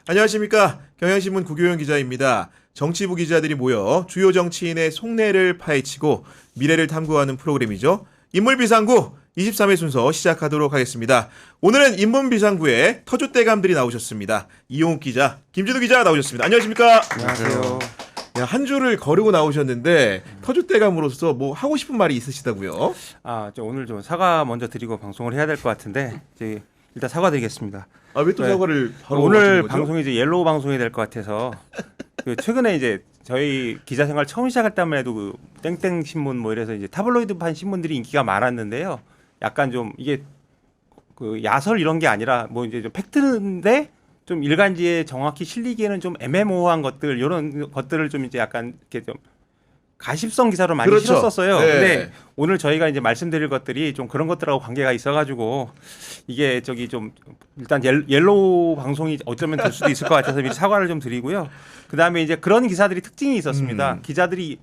안녕하십니까. 경향신문 구교영 기자입니다. 정치부 기자들이 모여 주요 정치인의 속내를 파헤치고 미래를 탐구하는 프로그램이죠. 인물비상구 23회 순서 시작하도록 하겠습니다. 오늘은 인문비상구에 터줏대감들이 나오셨습니다. 이용욱 기자, 김진우 기자 나오셨습니다. 안녕하십니까? 안녕하세요. 야, 한 줄을 거르고 나오셨는데 터줏대감으로서 뭐 하고 싶은 말이 있으시다고요? 저 오늘 좀 사과 먼저 드리고 방송을 해야 될 것 같은데 이제 일단 사과드리겠습니다. 아, 왜 또 네. 사과를 바로 오늘 하시는 거죠? 방송이 이제 옐로우 방송이 될 것 같아서 최근에 이제 저희 기자 생활 처음 시작할 때만 해도 그 땡땡 신문 뭐 이래서 이제 타블로이드판 신문들이 인기가 많았는데요. 약간 좀 이게 그 야설 이런 게 아니라 뭐 이제 좀 팩트인데 좀 일간지에 정확히 실리기에는 좀 애매모호한 것들 이런 것들을 좀 이제 약간 이렇게 좀 가십성 기사로 많이 그렇죠. 실었었어요. 네. 근데 오늘 저희가 이제 말씀드릴 것들이 좀 그런 것들하고 관계가 있어가지고 이게 저기 좀 일단 옐로우 방송이 어쩌면 될 수도 있을 것 같아서 미리 사과를 좀 드리고요. 그 다음에 이제 그런 기사들이 특징이 있었습니다. 기자들이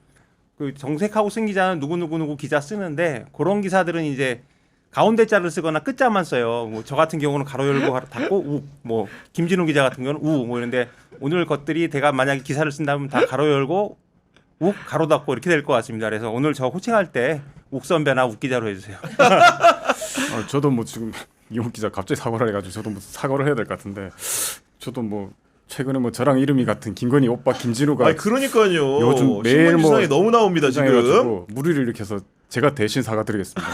그 정색하고 쓴 기자는 누구 기자 쓰는데 그런 기사들은 이제 가운데 자를 쓰거나 끝자만 써요. 뭐 저 같은 경우는 가로 열고 가로 닫고 우, 뭐 김진우 기자 같은 경우는 우, 뭐 이런데 오늘 것들이 제가 만약에 기사를 쓴다면 다 가로 열고 욱 가로 닫고 이렇게 될 것 같습니다. 그래서 오늘 저 호칭할 때 욱 선배나 욱 기자로 해주세요. 저도 뭐 지금 이용 기자 갑자기 사과를 해가지고 저도 뭐 사과를 해야 될 것 같은데 저도 뭐 최근에 뭐 저랑 이름이 같은 김건희 오빠 김진우가 아, 그러니까요. 요즘 매일 신문지상에 너무 나옵니다 지금. 무리를 일으켜서 제가 대신 사과드리겠습니다.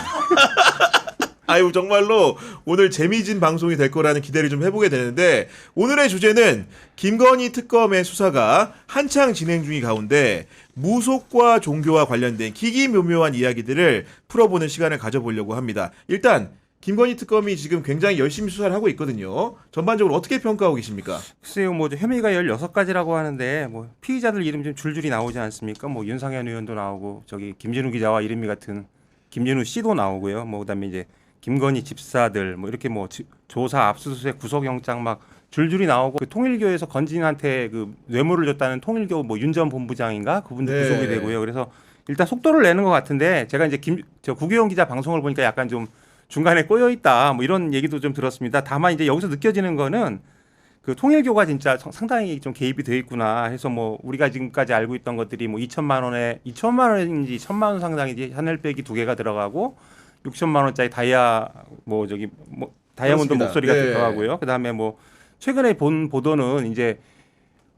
아유, 정말로 오늘 재미진 방송이 될 거라는 기대를 좀 해보게 되는데, 오늘의 주제는 김건희 특검의 수사가 한창 진행 중인 가운데 무속과 종교와 관련된 기기묘묘한 이야기들을 풀어보는 시간을 가져보려고 합니다. 일단 김건희 특검이 지금 굉장히 열심히 수사를 하고 있거든요. 전반적으로 어떻게 평가하고 계십니까? 글쎄요, 뭐 혐의가 16가지라고 하는데 뭐 피의자들 이름 좀 줄줄이 나오지 않습니까? 뭐 윤상현 의원도 나오고 저기 김진우 기자와 이름이 같은 김진우 씨도 나오고요. 뭐 그다음에 이제 김건희 집사들 뭐 이렇게 뭐 조사 압수수색 구속영장 막 줄줄이 나오고 그 통일교에서 건진한테 그 뇌물을 줬다는 통일교 뭐 윤 전 본부장인가 그분도 네. 구속이 되고요. 그래서 일단 속도를 내는 것 같은데 제가 이제 저 구기영 기자 방송을 보니까 약간 좀 중간에 꼬여 있다 뭐 이런 얘기도 좀 들었습니다. 다만 이제 여기서 느껴지는 거는 그 통일교가 진짜 상당히 좀 개입이 돼 있구나 해서 뭐 우리가 지금까지 알고 있던 것들이 뭐 2천만 원인지 1천만 원 상당인지 하늘백이 2개가 들어가고 6천만 원짜리 다이아 뭐 저기 뭐 다이아몬드 그렇습니다. 목소리가 네. 들어가고요. 그다음에 뭐 최근에 본 보도는 이제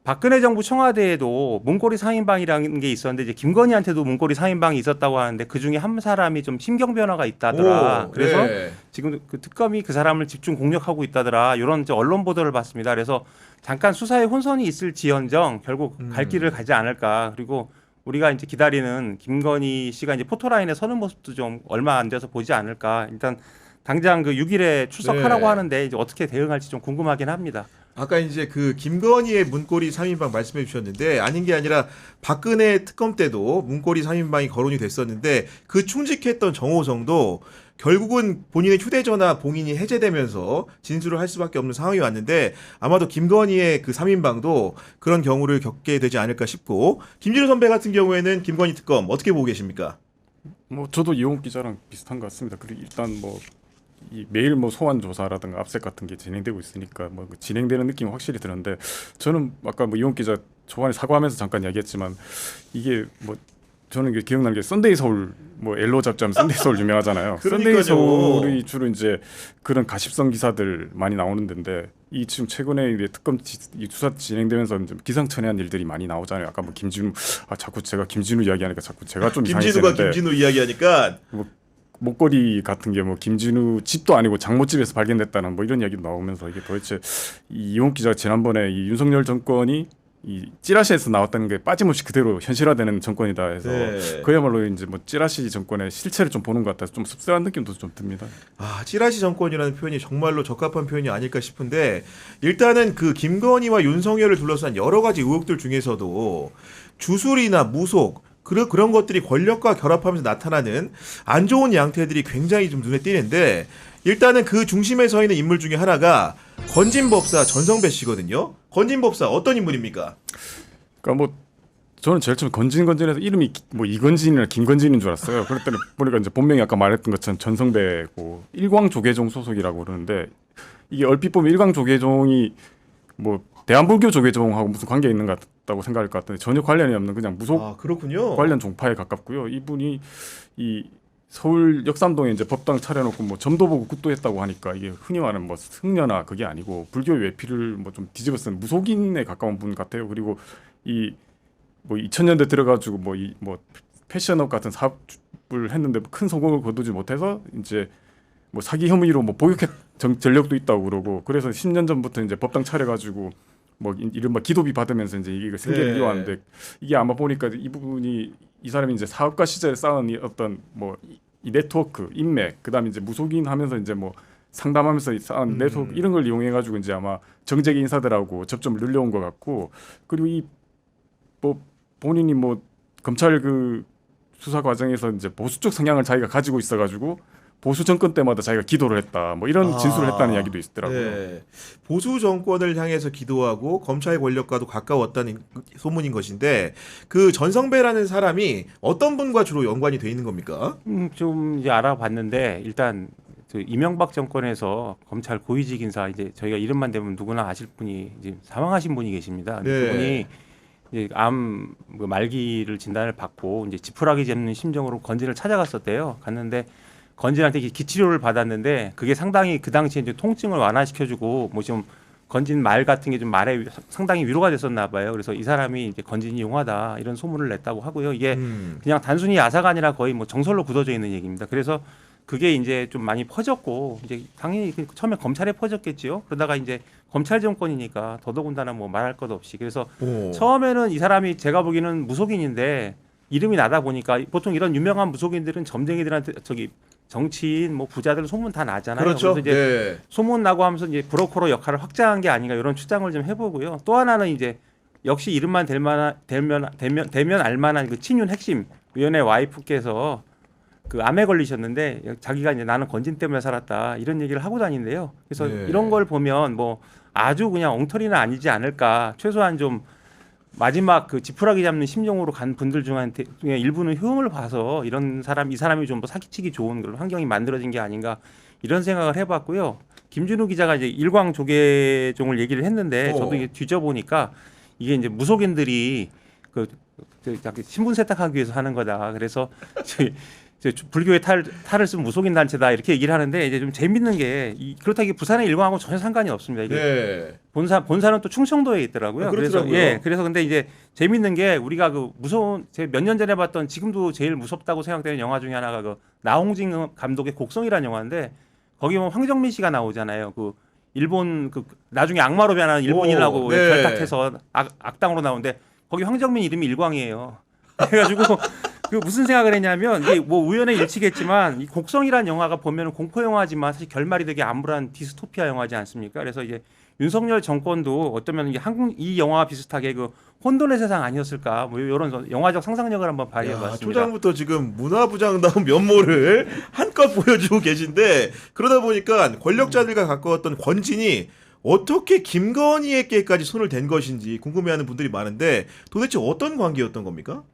박근혜 정부 청와대에도 문고리 3인방이라는 게 있었는데 이제 김건희한테도 문고리 3인방이 있었다고 하는데 그 중에 한 사람이 좀 심경 변화가 있다더라. 오, 그래서 네. 지금 그 특검이 그 사람을 집중 공략하고 있다더라. 이런 언론 보도를 봤습니다. 그래서 잠깐 수사에 혼선이 있을지언정 결국 갈 길을 가지 않을까. 그리고 우리가 이제 기다리는 김건희 씨가 이제 포토라인에 서는 모습도 좀 얼마 안 돼서 보지 않을까. 일단 당장 그 6일에 출석하라고 네. 하는데 이제 어떻게 대응할지 좀 궁금하긴 합니다. 아까 이제 그 김건희의 문고리 3인방 말씀해 주셨는데, 아닌 게 아니라 박근혜 특검 때도 문고리 3인방이 거론이 됐었는데 그 충직했던 정호성도 결국은 본인의 휴대전화 봉인이 해제되면서 진술을 할 수밖에 없는 상황이 왔는데, 아마도 김건희의 그 3인방도 그런 경우를 겪게 되지 않을까 싶고, 김진우 선배 같은 경우에는 김건희 특검 어떻게 보고 계십니까? 뭐 저도 이용 기자랑 비슷한 것 같습니다. 그리고 일단 뭐 이 매일 뭐 소환 조사라든가 압색 같은 게 진행되고 있으니까 뭐 진행되는 느낌이 확실히 드는데 저는 아까 뭐 이용 기자 초반에 사과하면서 잠깐 이야기했지만 이게 뭐 저는 이게 기억나는 게 썬데이 서울 뭐 엘로 잡자면 썬데이 서울 유명하잖아요. 그러니까요. 썬데이 서울이 주로 이제 그런 가십성 기사들 많이 나오는 데인데 이 지금 최근에 이제 특검 이 수사 진행되면서 이제 기상천외한 일들이 많이 나오잖아요. 아까 뭐 김진우 자꾸 제가 김진우 이야기하니까 자꾸 제가 좀 김진우가 이상해지는데 김진우 이야기하니까 뭐 목걸이 같은 게 뭐 김진우 집도 아니고 장모집에서 발견됐다는 뭐 이런 이야기도 나오면서 이게 도대체 이 이용 기자가 지난번에 이 윤석열 정권이 이 찌라시에서 나왔다는 게 빠짐없이 그대로 현실화되는 정권이다 해서 네. 그야말로 이제 뭐 찌라시 정권의 실체를 좀 보는 것 같아서 좀 씁쓸한 느낌도 좀 듭니다. 아, 찌라시 정권이라는 표현이 정말로 적합한 표현이 아닐까 싶은데, 일단은 그 김건희와 윤석열을 둘러싼 여러 가지 의혹들 중에서도 주술이나 무속 그런 것들이 권력과 결합하면서 나타나는 안 좋은 양태들이 굉장히 좀 눈에 띄는데, 일단은 그 중심에 서 있는 인물 중에 하나가 건진법사 전성배 씨거든요. 건진법사 어떤 인물입니까? 그러니까 뭐 저는 제일 처음 건진해서 이름이 뭐 이건진이나 김건진인 줄 알았어요. 그랬더니 보니까 이제 본명이 아까 말했던 것처럼 전성배고 일광조계종 소속이라고 그러는데 이게 얼핏 보면 일광조계종이 뭐 대한불교 조계종하고 무슨 관계 있는 것 같다고 생각할 것 같은데 전혀 관련이 없는 그냥 무속 아, 그렇군요. 관련 종파에 가깝고요. 이분이 이 서울 역삼동에 이제 법당 차려놓고 뭐 점도 보고 굿도 했다고 하니까 이게 흔히 말하는 뭐 승려나 그게 아니고 불교의 외피를 뭐 좀 뒤집어 쓴 무속인에 가까운 분 같아요. 그리고 이 뭐 2000년대 들어가지고 뭐 이 뭐 패션업 같은 사업을 했는데 큰 성공을 거두지 못해서 이제 뭐 사기 혐의로 뭐 복역 전력도 있다고 그러고 그래서 10년 전부터 이제 법당 차려가지고 뭐 이른바 기도비 받으면서 이제 이게 생계를 네. 이어왔는데 이게 아마 보니까 이 부분이 이 사람이 이제 사업가 시절에 쌓은 이 어떤 뭐 이 네트워크 인맥 그다음에 이제 무속인 하면서 이제 뭐 상담하면서 쌓은 네트워크 이런 걸 이용해 가지고 이제 아마 정재계 인사들하고 접점을 늘려온 것 같고 그리고 이 뭐 본인이 뭐 검찰 그 수사 과정에서 이제 보수 쪽 성향을 자기가 가지고 있어 가지고 보수 정권 때마다 자기가 기도를 했다 뭐 이런 진술을 했다는 이야기도 있더라고요. 네. 보수 정권을 향해서 기도하고 검찰 권력과도 가까웠다는 소문인 것인데 그 전성배라는 사람이 어떤 분과 주로 연관이 돼 있는 겁니까? 좀 이제 알아봤는데 일단 그 이명박 정권에서 검찰 고위직 인사 이제 저희가 이름만 대면 누구나 아실 분이 이제 사망하신 분이 계십니다. 네. 그분이 이제 암 그 말기를 진단을 받고 이제 지푸라기 잡는 심정으로 건진을 찾아갔었대요. 갔는데 건진한테 기치료를 받았는데 그게 상당히 그 당시에 이제 통증을 완화시켜주고 뭐 좀 건진 말 같은 게 좀 말에 상당히 위로가 됐었나 봐요. 그래서 이 사람이 이제 건진이 용하다 이런 소문을 냈다고 하고요. 이게 그냥 단순히 야사가 아니라 거의 뭐 정설로 굳어져 있는 얘기입니다. 그래서 그게 이제 좀 많이 퍼졌고 이제 당연히 처음에 검찰에 퍼졌겠지요. 그러다가 이제 검찰 정권이니까 더더군다나 뭐 말할 것 없이 그래서 오. 처음에는 이 사람이 제가 보기에는 무속인인데 이름이 나다 보니까 보통 이런 유명한 무속인들은 점쟁이들한테 저기 정치인 뭐 부자들 소문 다 나잖아요. 그렇죠. 그래서 이제 네. 소문 나고 하면서 이제 브로커로 역할을 확장한 게 아닌가 이런 추정을 좀 해보고요. 또 하나는 이제 역시 이름만 대면 알만한 그 친윤 핵심 위원회 와이프께서 그 암에 걸리셨는데 자기가 이제 나는 건진 때문에 살았다 이런 얘기를 하고 다닌대요. 그래서 네. 이런 걸 보면 뭐 아주 그냥 엉터리는 아니지 않을까. 최소한 좀 마지막 그 지푸라기 잡는 심정으로 간 분들 중에 일부는 효용을 봐서 이런 사람 이 사람이 좀 더 사기치기 좋은 그런 환경이 만들어진 게 아닌가 이런 생각을 해봤고요. 김준우 기자가 이제 일광 조계종을 얘기를 했는데 저도 이게 뒤져보니까 이게 이제 무속인들이 그 신분 세탁하기 위해서 하는 거다. 그래서 불교의 탈을 쓴 무속인 단체다 이렇게 얘기를 하는데 이제 좀 재밌는 게 그렇다기 부산의 일광하고 전혀 상관이 없습니다. 이게 네. 본사는 또 충청도에 있더라고요. 아, 그렇더라고요. 그래서 근데 이제 재밌는 게 우리가 그 무서운 제가 몇 년 전에 봤던 지금도 제일 무섭다고 생각되는 영화 중에 하나가 그 나홍진 감독의 곡성이라는 영화인데 거기 보면 황정민 씨가 나오잖아요. 그 일본 그 나중에 악마로 변하는 일본인하고 네. 결탁해서 악당으로 나오는데 거기 황정민 이름이 일광이에요. 그래가지고 그 무슨 생각을 했냐면 이게 뭐 우연의 일치겠지만 이 곡성이라는 영화가 보면은 공포 영화지만 사실 결말이 되게 암울한 디스토피아 영화지 않습니까? 그래서 이제 윤석열 정권도 어쩌면 이게 이 영화와 비슷하게 그 혼돈의 세상 아니었을까 뭐 이런 영화적 상상력을 한번 발휘해봤습니다. 초장부터 지금 문화부장다운 면모를 한껏 보여주고 계신데 그러다 보니까 권력자들과 가까웠던 권진이 어떻게 김건희에게까지 손을 댄 것인지 궁금해하는 분들이 많은데 도대체 어떤 관계였던 겁니까?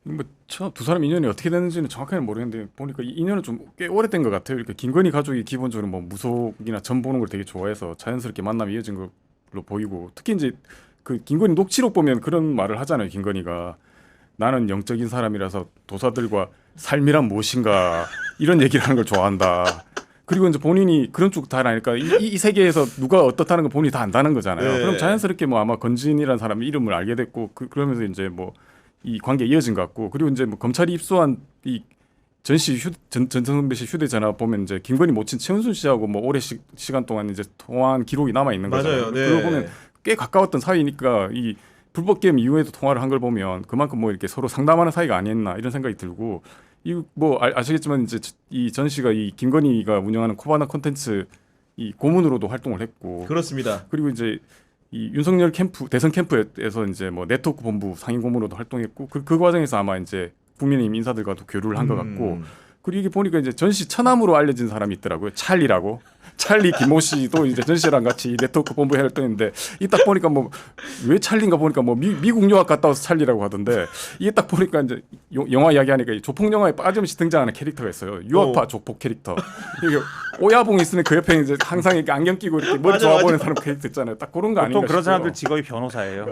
뭐두 사람 인연이 어떻게 됐는지는 정확하게 모르겠는데 보니까 이 인연은 좀 꽤 오래된 것 같아요. 그러니까 김건희 가족이 기본적으로 뭐 무속이나 점 보는 걸 되게 좋아해서 자연스럽게 만남이 이어진 걸로 보이고 특히 이제 그 김건희 녹취록 보면 그런 말을 하잖아요. 김건희가 나는 영적인 사람이라서 도사들과 삶이란 무엇인가 이런 얘기를 하는 걸 좋아한다. 그리고 이제 본인이 그런 쪽 다 아니까 이 세계에서 누가 어떻다는 건 본인이 다 안다는 거잖아요. 네. 그럼 자연스럽게 뭐 아마 건진이라는 사람 이름을 알게 됐고 그러면서 이제 뭐 이 관계 이어진 것 같고 그리고 이제 뭐 검찰이 입수한 이 전성배 씨 휴대전화 보면 이제 김건희 모친 최은순 씨하고 뭐 오래 시간 동안 이제 통화한 기록이 남아 있는 거잖아요. 맞아요. 네. 그걸 보면 꽤 가까웠던 사이니까 이 불법 게임 이후에도 통화를 한 걸 보면 그만큼 뭐 이렇게 서로 상담하는 사이가 아니었나 이런 생각이 들고 이 뭐 아시겠지만 이제 이 전 씨가 이 김건희가 운영하는 코바나 콘텐츠 이 고문으로도 활동을 했고 그렇습니다. 그리고 이제 이 윤석열 캠프 대선 캠프에서 이제 뭐 네트워크 본부 상임 고문으로도 활동했고 그 과정에서 아마 이제 국민의힘 인사들과도 교류를 한 것 같고 그리고 이게 보니까 이제 전시 처남으로 알려진 사람이 있더라고요. 찰리라고. 찰리 김모 씨도 이제 전 씨랑 같이 네트워크 본부에 활동했는데 이 딱 보니까 뭐 왜 찰리인가 보니까 뭐 미국 유학 갔다 와서 찰리라고 하던데 이게 딱 보니까 이제 영화 이야기하니까 이 조폭 영화에 빠짐없이 등장하는 캐릭터가 있어요. 유학파 조폭 캐릭터. 이게 오야봉 있으면 그 옆에 이제 항상 이렇게 안경 끼고 이렇게 머리 좋아 보이는 사람 캐릭터 있잖아요. 딱 그런 거 아닌가 보통 그런 싶어요. 사람들 직업이 변호사예요.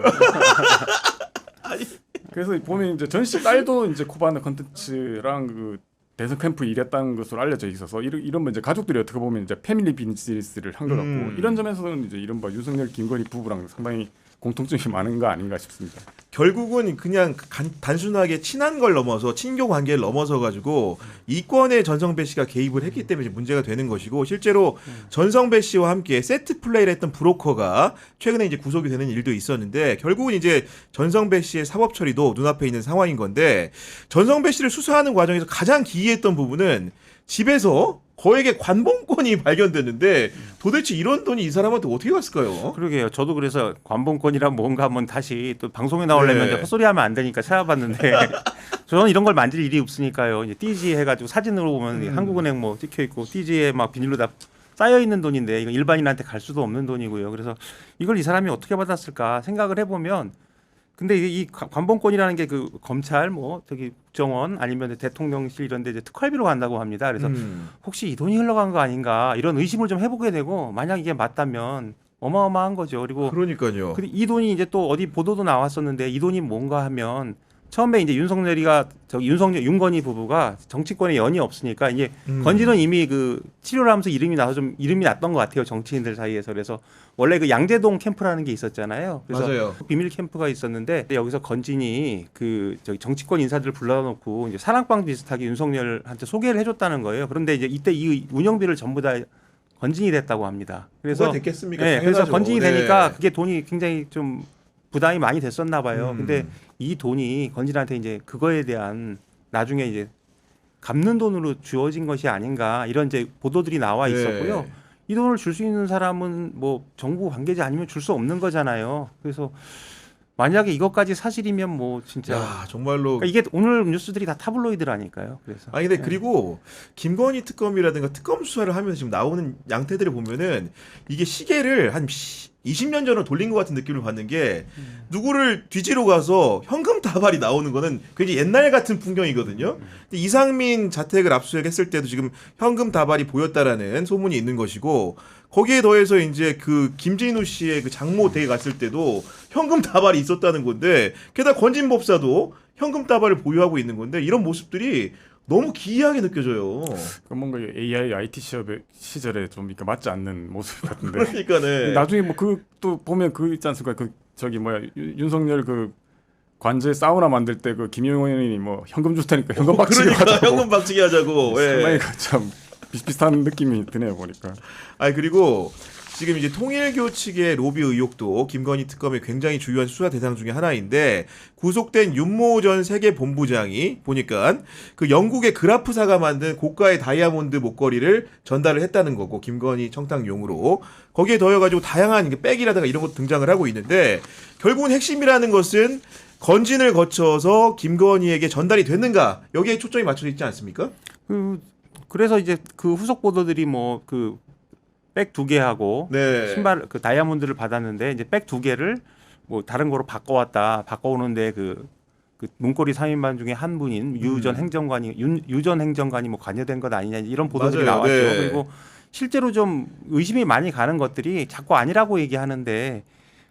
그래서 보면 이제 전 씨 딸도 이제 쿠바나 컨텐츠랑 그 대선 캠프 일했다는 것으로 알려져 있어서 이런 이제 가족들이 어떻게 보면 이제 패밀리 비즈니스를 한 것 같고 이런 점에서는 이제 이른바 윤석열 김건희 부부랑 상당히 공통점이 많은 거 아닌가 싶습니다. 결국은 그냥 단순하게 친한 걸 넘어서 친교 관계를 넘어서 가지고 이권에 전성배 씨가 개입을 했기 때문에 이제 문제가 되는 것이고 실제로 전성배 씨와 함께 세트 플레이를 했던 브로커가 최근에 이제 구속이 되는 일도 있었는데 결국은 이제 전성배 씨의 사법 처리도 눈앞에 있는 상황인 건데 전성배 씨를 수사하는 과정에서 가장 기이했던 부분은 집에서 거액의 관봉권이 발견됐는데 도대체 이런 돈이 이 사람한테 어떻게 갔을까요? 그러게요. 저도 그래서 관봉권이란 뭔가 한번 다시 또 방송에 나오려면 네. 이제 헛소리하면 안 되니까 찾아봤는데 저는 이런 걸 만질 일이 없으니까요. 이제 띠지 해가지고 사진으로 보면 한국은행 뭐 찍혀 있고 띠지에 막 비닐로 다 쌓여 있는 돈인데 이거 일반인한테 갈 수도 없는 돈이고요. 그래서 이걸 이 사람이 어떻게 받았을까 생각을 해보면 근데 이 관봉권이라는 게 그 검찰 뭐 저기 국정원 아니면 대통령실 이런 데 이제 특활비로 간다고 합니다. 그래서 혹시 이 돈이 흘러간 거 아닌가 이런 의심을 좀 해보게 되고 만약 이게 맞다면 어마어마한 거죠. 그리고 그러니까요. 이 돈이 이제 또 어디 보도도 나왔었는데 이 돈이 뭔가 하면 처음에 이제 윤건희 부부가 정치권에 연이 없으니까 이제 건지는 이미 그 치료를 하면서 이름이 나서 좀 이름이 났던 것 같아요. 정치인들 사이에서. 그래서 원래 그 양재동 캠프라는 게 있었잖아요. 그래서 맞아요. 비밀 캠프가 있었는데 여기서 건진이 그 저기 정치권 인사들을 불러놓고 이제 사랑방 비슷하게 윤석열한테 소개를 해줬다는 거예요. 그런데 이제 이때 이 운영비를 전부 다 건진이 됐다고 합니다. 그래서 뭐가 됐겠습니까? 네, 그래서 당연하죠. 건진이 네. 되니까 그게 돈이 굉장히 좀 부담이 많이 됐었나 봐요. 근데 이 돈이 건진한테 이제 그거에 대한 나중에 이제 갚는 돈으로 주어진 것이 아닌가 이런 이제 보도들이 나와 있었고요. 네. 이 돈을 줄 수 있는 사람은 뭐 정부 관계자 아니면 줄 수 없는 거잖아요. 그래서 만약에 이것까지 사실이면 뭐 진짜 야, 정말로 그러니까 이게 오늘 뉴스들이 다 타블로이드라니까요. 그래서 아니 근데 그리고 김건희 특검이라든가 특검 수사를 하면서 지금 나오는 양태들을 보면은 이게 시계를 한 20년 전으로 돌린 것 같은 느낌을 받는 게 누구를 뒤지러 가서 현금 다발이 나오는 거는 굉장히 옛날 같은 풍경이거든요. 근데 이상민 자택을 압수수색했을 때도 지금 현금 다발이 보였다라는 소문이 있는 것이고 거기에 더해서 이제 그 김진우 씨의 그 장모 댁에 갔을 때도 현금 다발이 있었다는 건데 게다가 건진법사도 현금 다발을 보유하고 있는 건데 이런 모습들이 너무 기이하게 느껴져요. 뭔가 AI IT 시절에 좀 이렇게 맞지 않는 모습 같은데. 그러니까는 나중에 뭐 그 또 보면 그 있지 않습니까? 그 저기 뭐야 윤석열 그 관저에 사우나 만들 때 그 김용현이 뭐 현금 줄 테니까 현금 박치기 그러니까 하자고. 현금 박치기 하자고. 예. 상당히 참 비슷비슷한 느낌이 드네요 보니까. 아니 그리고 지금 이제 통일교 측의 로비 의혹도 김건희 특검의 굉장히 중요한 수사 대상 중에 하나인데 구속된 윤모 전 세계 본부장이 보니까 그 영국의 그라프사가 만든 고가의 다이아몬드 목걸이를 전달을 했다는 거고 김건희 청탁용으로 거기에 더해가지고 다양한 백이라든가 이런 것 등장을 하고 있는데 결국은 핵심이라는 것은 건진을 거쳐서 김건희에게 전달이 됐는가 여기에 초점이 맞춰져 있지 않습니까? 그래서 이제 그 후속 보도들이 뭐 그 백 2개하고 네. 신발 그 다이아몬드를 받았는데 이제 백 2개를 뭐 다른 거로 바꿔오는데 그 문고리 3인방 중에 한 분인 유 전 행정관이 뭐 관여된 것 아니냐 이런 보도들이 맞아요. 나왔죠. 네. 그리고 실제로 좀 의심이 많이 가는 것들이 자꾸 아니라고 얘기하는데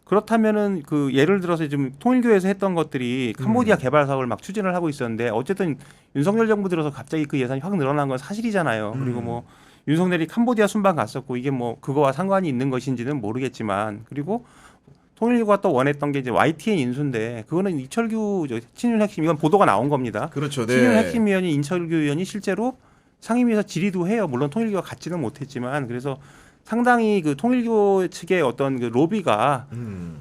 그렇다면은 그 예를 들어서 지금 통일교에서 했던 것들이 캄보디아 개발 사업을 막 추진을 하고 있었는데 어쨌든 윤석열 정부 들어서 갑자기 그 예산이 확 늘어난 건 사실이잖아요. 그리고 뭐 윤석열이 캄보디아 순방 갔었고 이게 뭐 그거와 상관이 있는 것인지는 모르겠지만 그리고 통일교가 또 원했던 게 이제 YTN 인수인데 그거는 이철규 친윤 핵심 이건 보도가 나온 겁니다. 그렇죠. 네. 친윤 핵심위원이 인철규 의원이 실제로 상임위에서 질의도 해요. 물론 통일교가 갖지는 못했지만 그래서 상당히 그 통일교 측의 어떤 그 로비가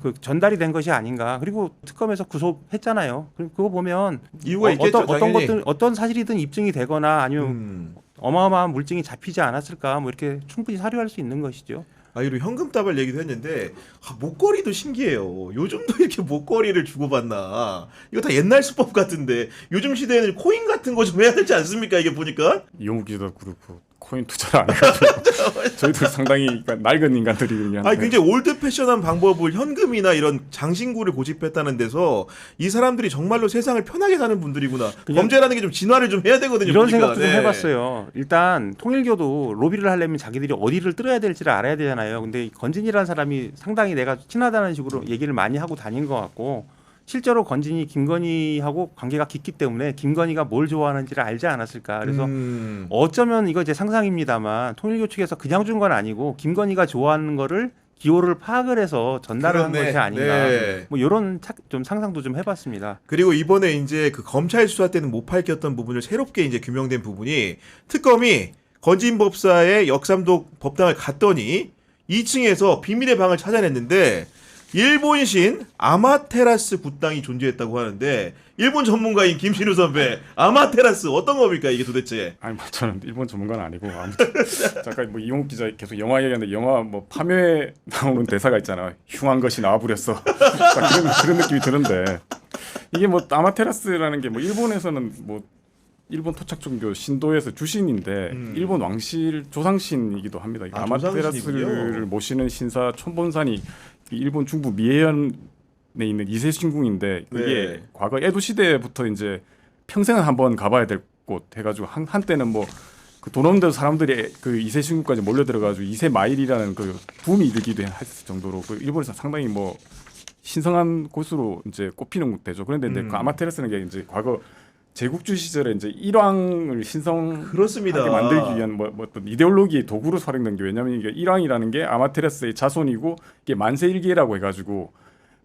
그 전달이 된 것이 아닌가. 그리고 특검에서 구속했잖아요. 그거 보면 이유가 있겠죠, 당연히. 어떤 사실이든 입증이 되거나 아니면 어마어마한 물증이 잡히지 않았을까 뭐 이렇게 충분히 사료할 수 있는 것이죠. 그리고 현금 따발 얘기도 했는데 목걸이도 신기해요. 요즘도 이렇게 목걸이를 주고받나? 이거 다 옛날 수법 같은데 요즘 시대에는 코인 같은 거 좀 해야 되지 않습니까? 이게 보니까 이용욱 기자도 그렇고 코인 투자를 안 해가지고 저희들 상당히 그러니까 낡은 인간들이긴 한데 굉장히 올드 패션한 방법을 현금이나 이런 장신구를 고집했다는 데서 이 사람들이 정말로 세상을 편하게 사는 분들이구나. 범죄라는 게 좀 진화를 좀 해야 되거든요. 이런 보니까. 생각도 좀 해봤어요. 일단 통일교도 로비를 하려면 자기들이 어디를 뚫어야 될지를 알아야 되잖아요. 근데 이 건진이라는 사람이 상당히 내가 친하다는 식으로 얘기를 많이 하고 다닌 것 같고 실제로 건진이 김건희하고 관계가 깊기 때문에 김건희가 뭘 좋아하는지를 알지 않았을까. 그래서 어쩌면 이거 제 상상입니다만 통일교 측에서 그냥 준 건 아니고 김건희가 좋아하는 거를 기호를 파악을 해서 전달을 한 것이 아닌가. 뭐 이런 좀 상상도 좀 해봤습니다. 그리고 이번에 이제 그 검찰 수사 때는 못 밝혔던 부분을 새롭게 이제 규명된 부분이 특검이 건진 법사의 역삼동 법당을 갔더니 2층에서 비밀의 방을 찾아냈는데 일본신 아마테라스 굿당이 존재했다고 하는데 일본 전문가인 김신우 선배 아마테라스 어떤 겁니까 이게 도대체? 아니 뭐 저는 일본 전문가는 아니고 아무튼 잠깐 뭐 이용욱 기자 계속 영화 얘기하는데 영화 뭐 파묘에 나오는 대사가 있잖아. 흉한 것이 나와버렸어. 그런 느낌이 드는데 이게 뭐 아마테라스라는 게 뭐 일본에서는 뭐 일본 토착 종교 신도에서 주신인데 일본 왕실 조상신이기도 합니다. 아마테라스를 모시는 신사 촌본산이 일본 중부 미에현에 있는 이세 신궁인데 그게 과거 에도 시대부터 이제 평생은 한번 가봐야 될 곳 해가지고 한때는 뭐 그 돈 없는 데서 사람들이 그 이세 신궁까지 몰려 들어가지고 이세 마일이라는 그 붐이 일기도 했을 정도로 그 일본에서 상당히 뭐 신성한 곳으로 이제 꼽히는 데죠. 그런데 그 아마테라스는 게 이제 과거 제국주 시절에 이제 일왕을 신성하게 그렇습니다. 만들기 위한 뭐 어떤 이데올로기의 도구로 활용된 게 왜냐하면 이게 일왕이라는 게 아마테라스의 자손이고 이게 만세일기라고 해가지고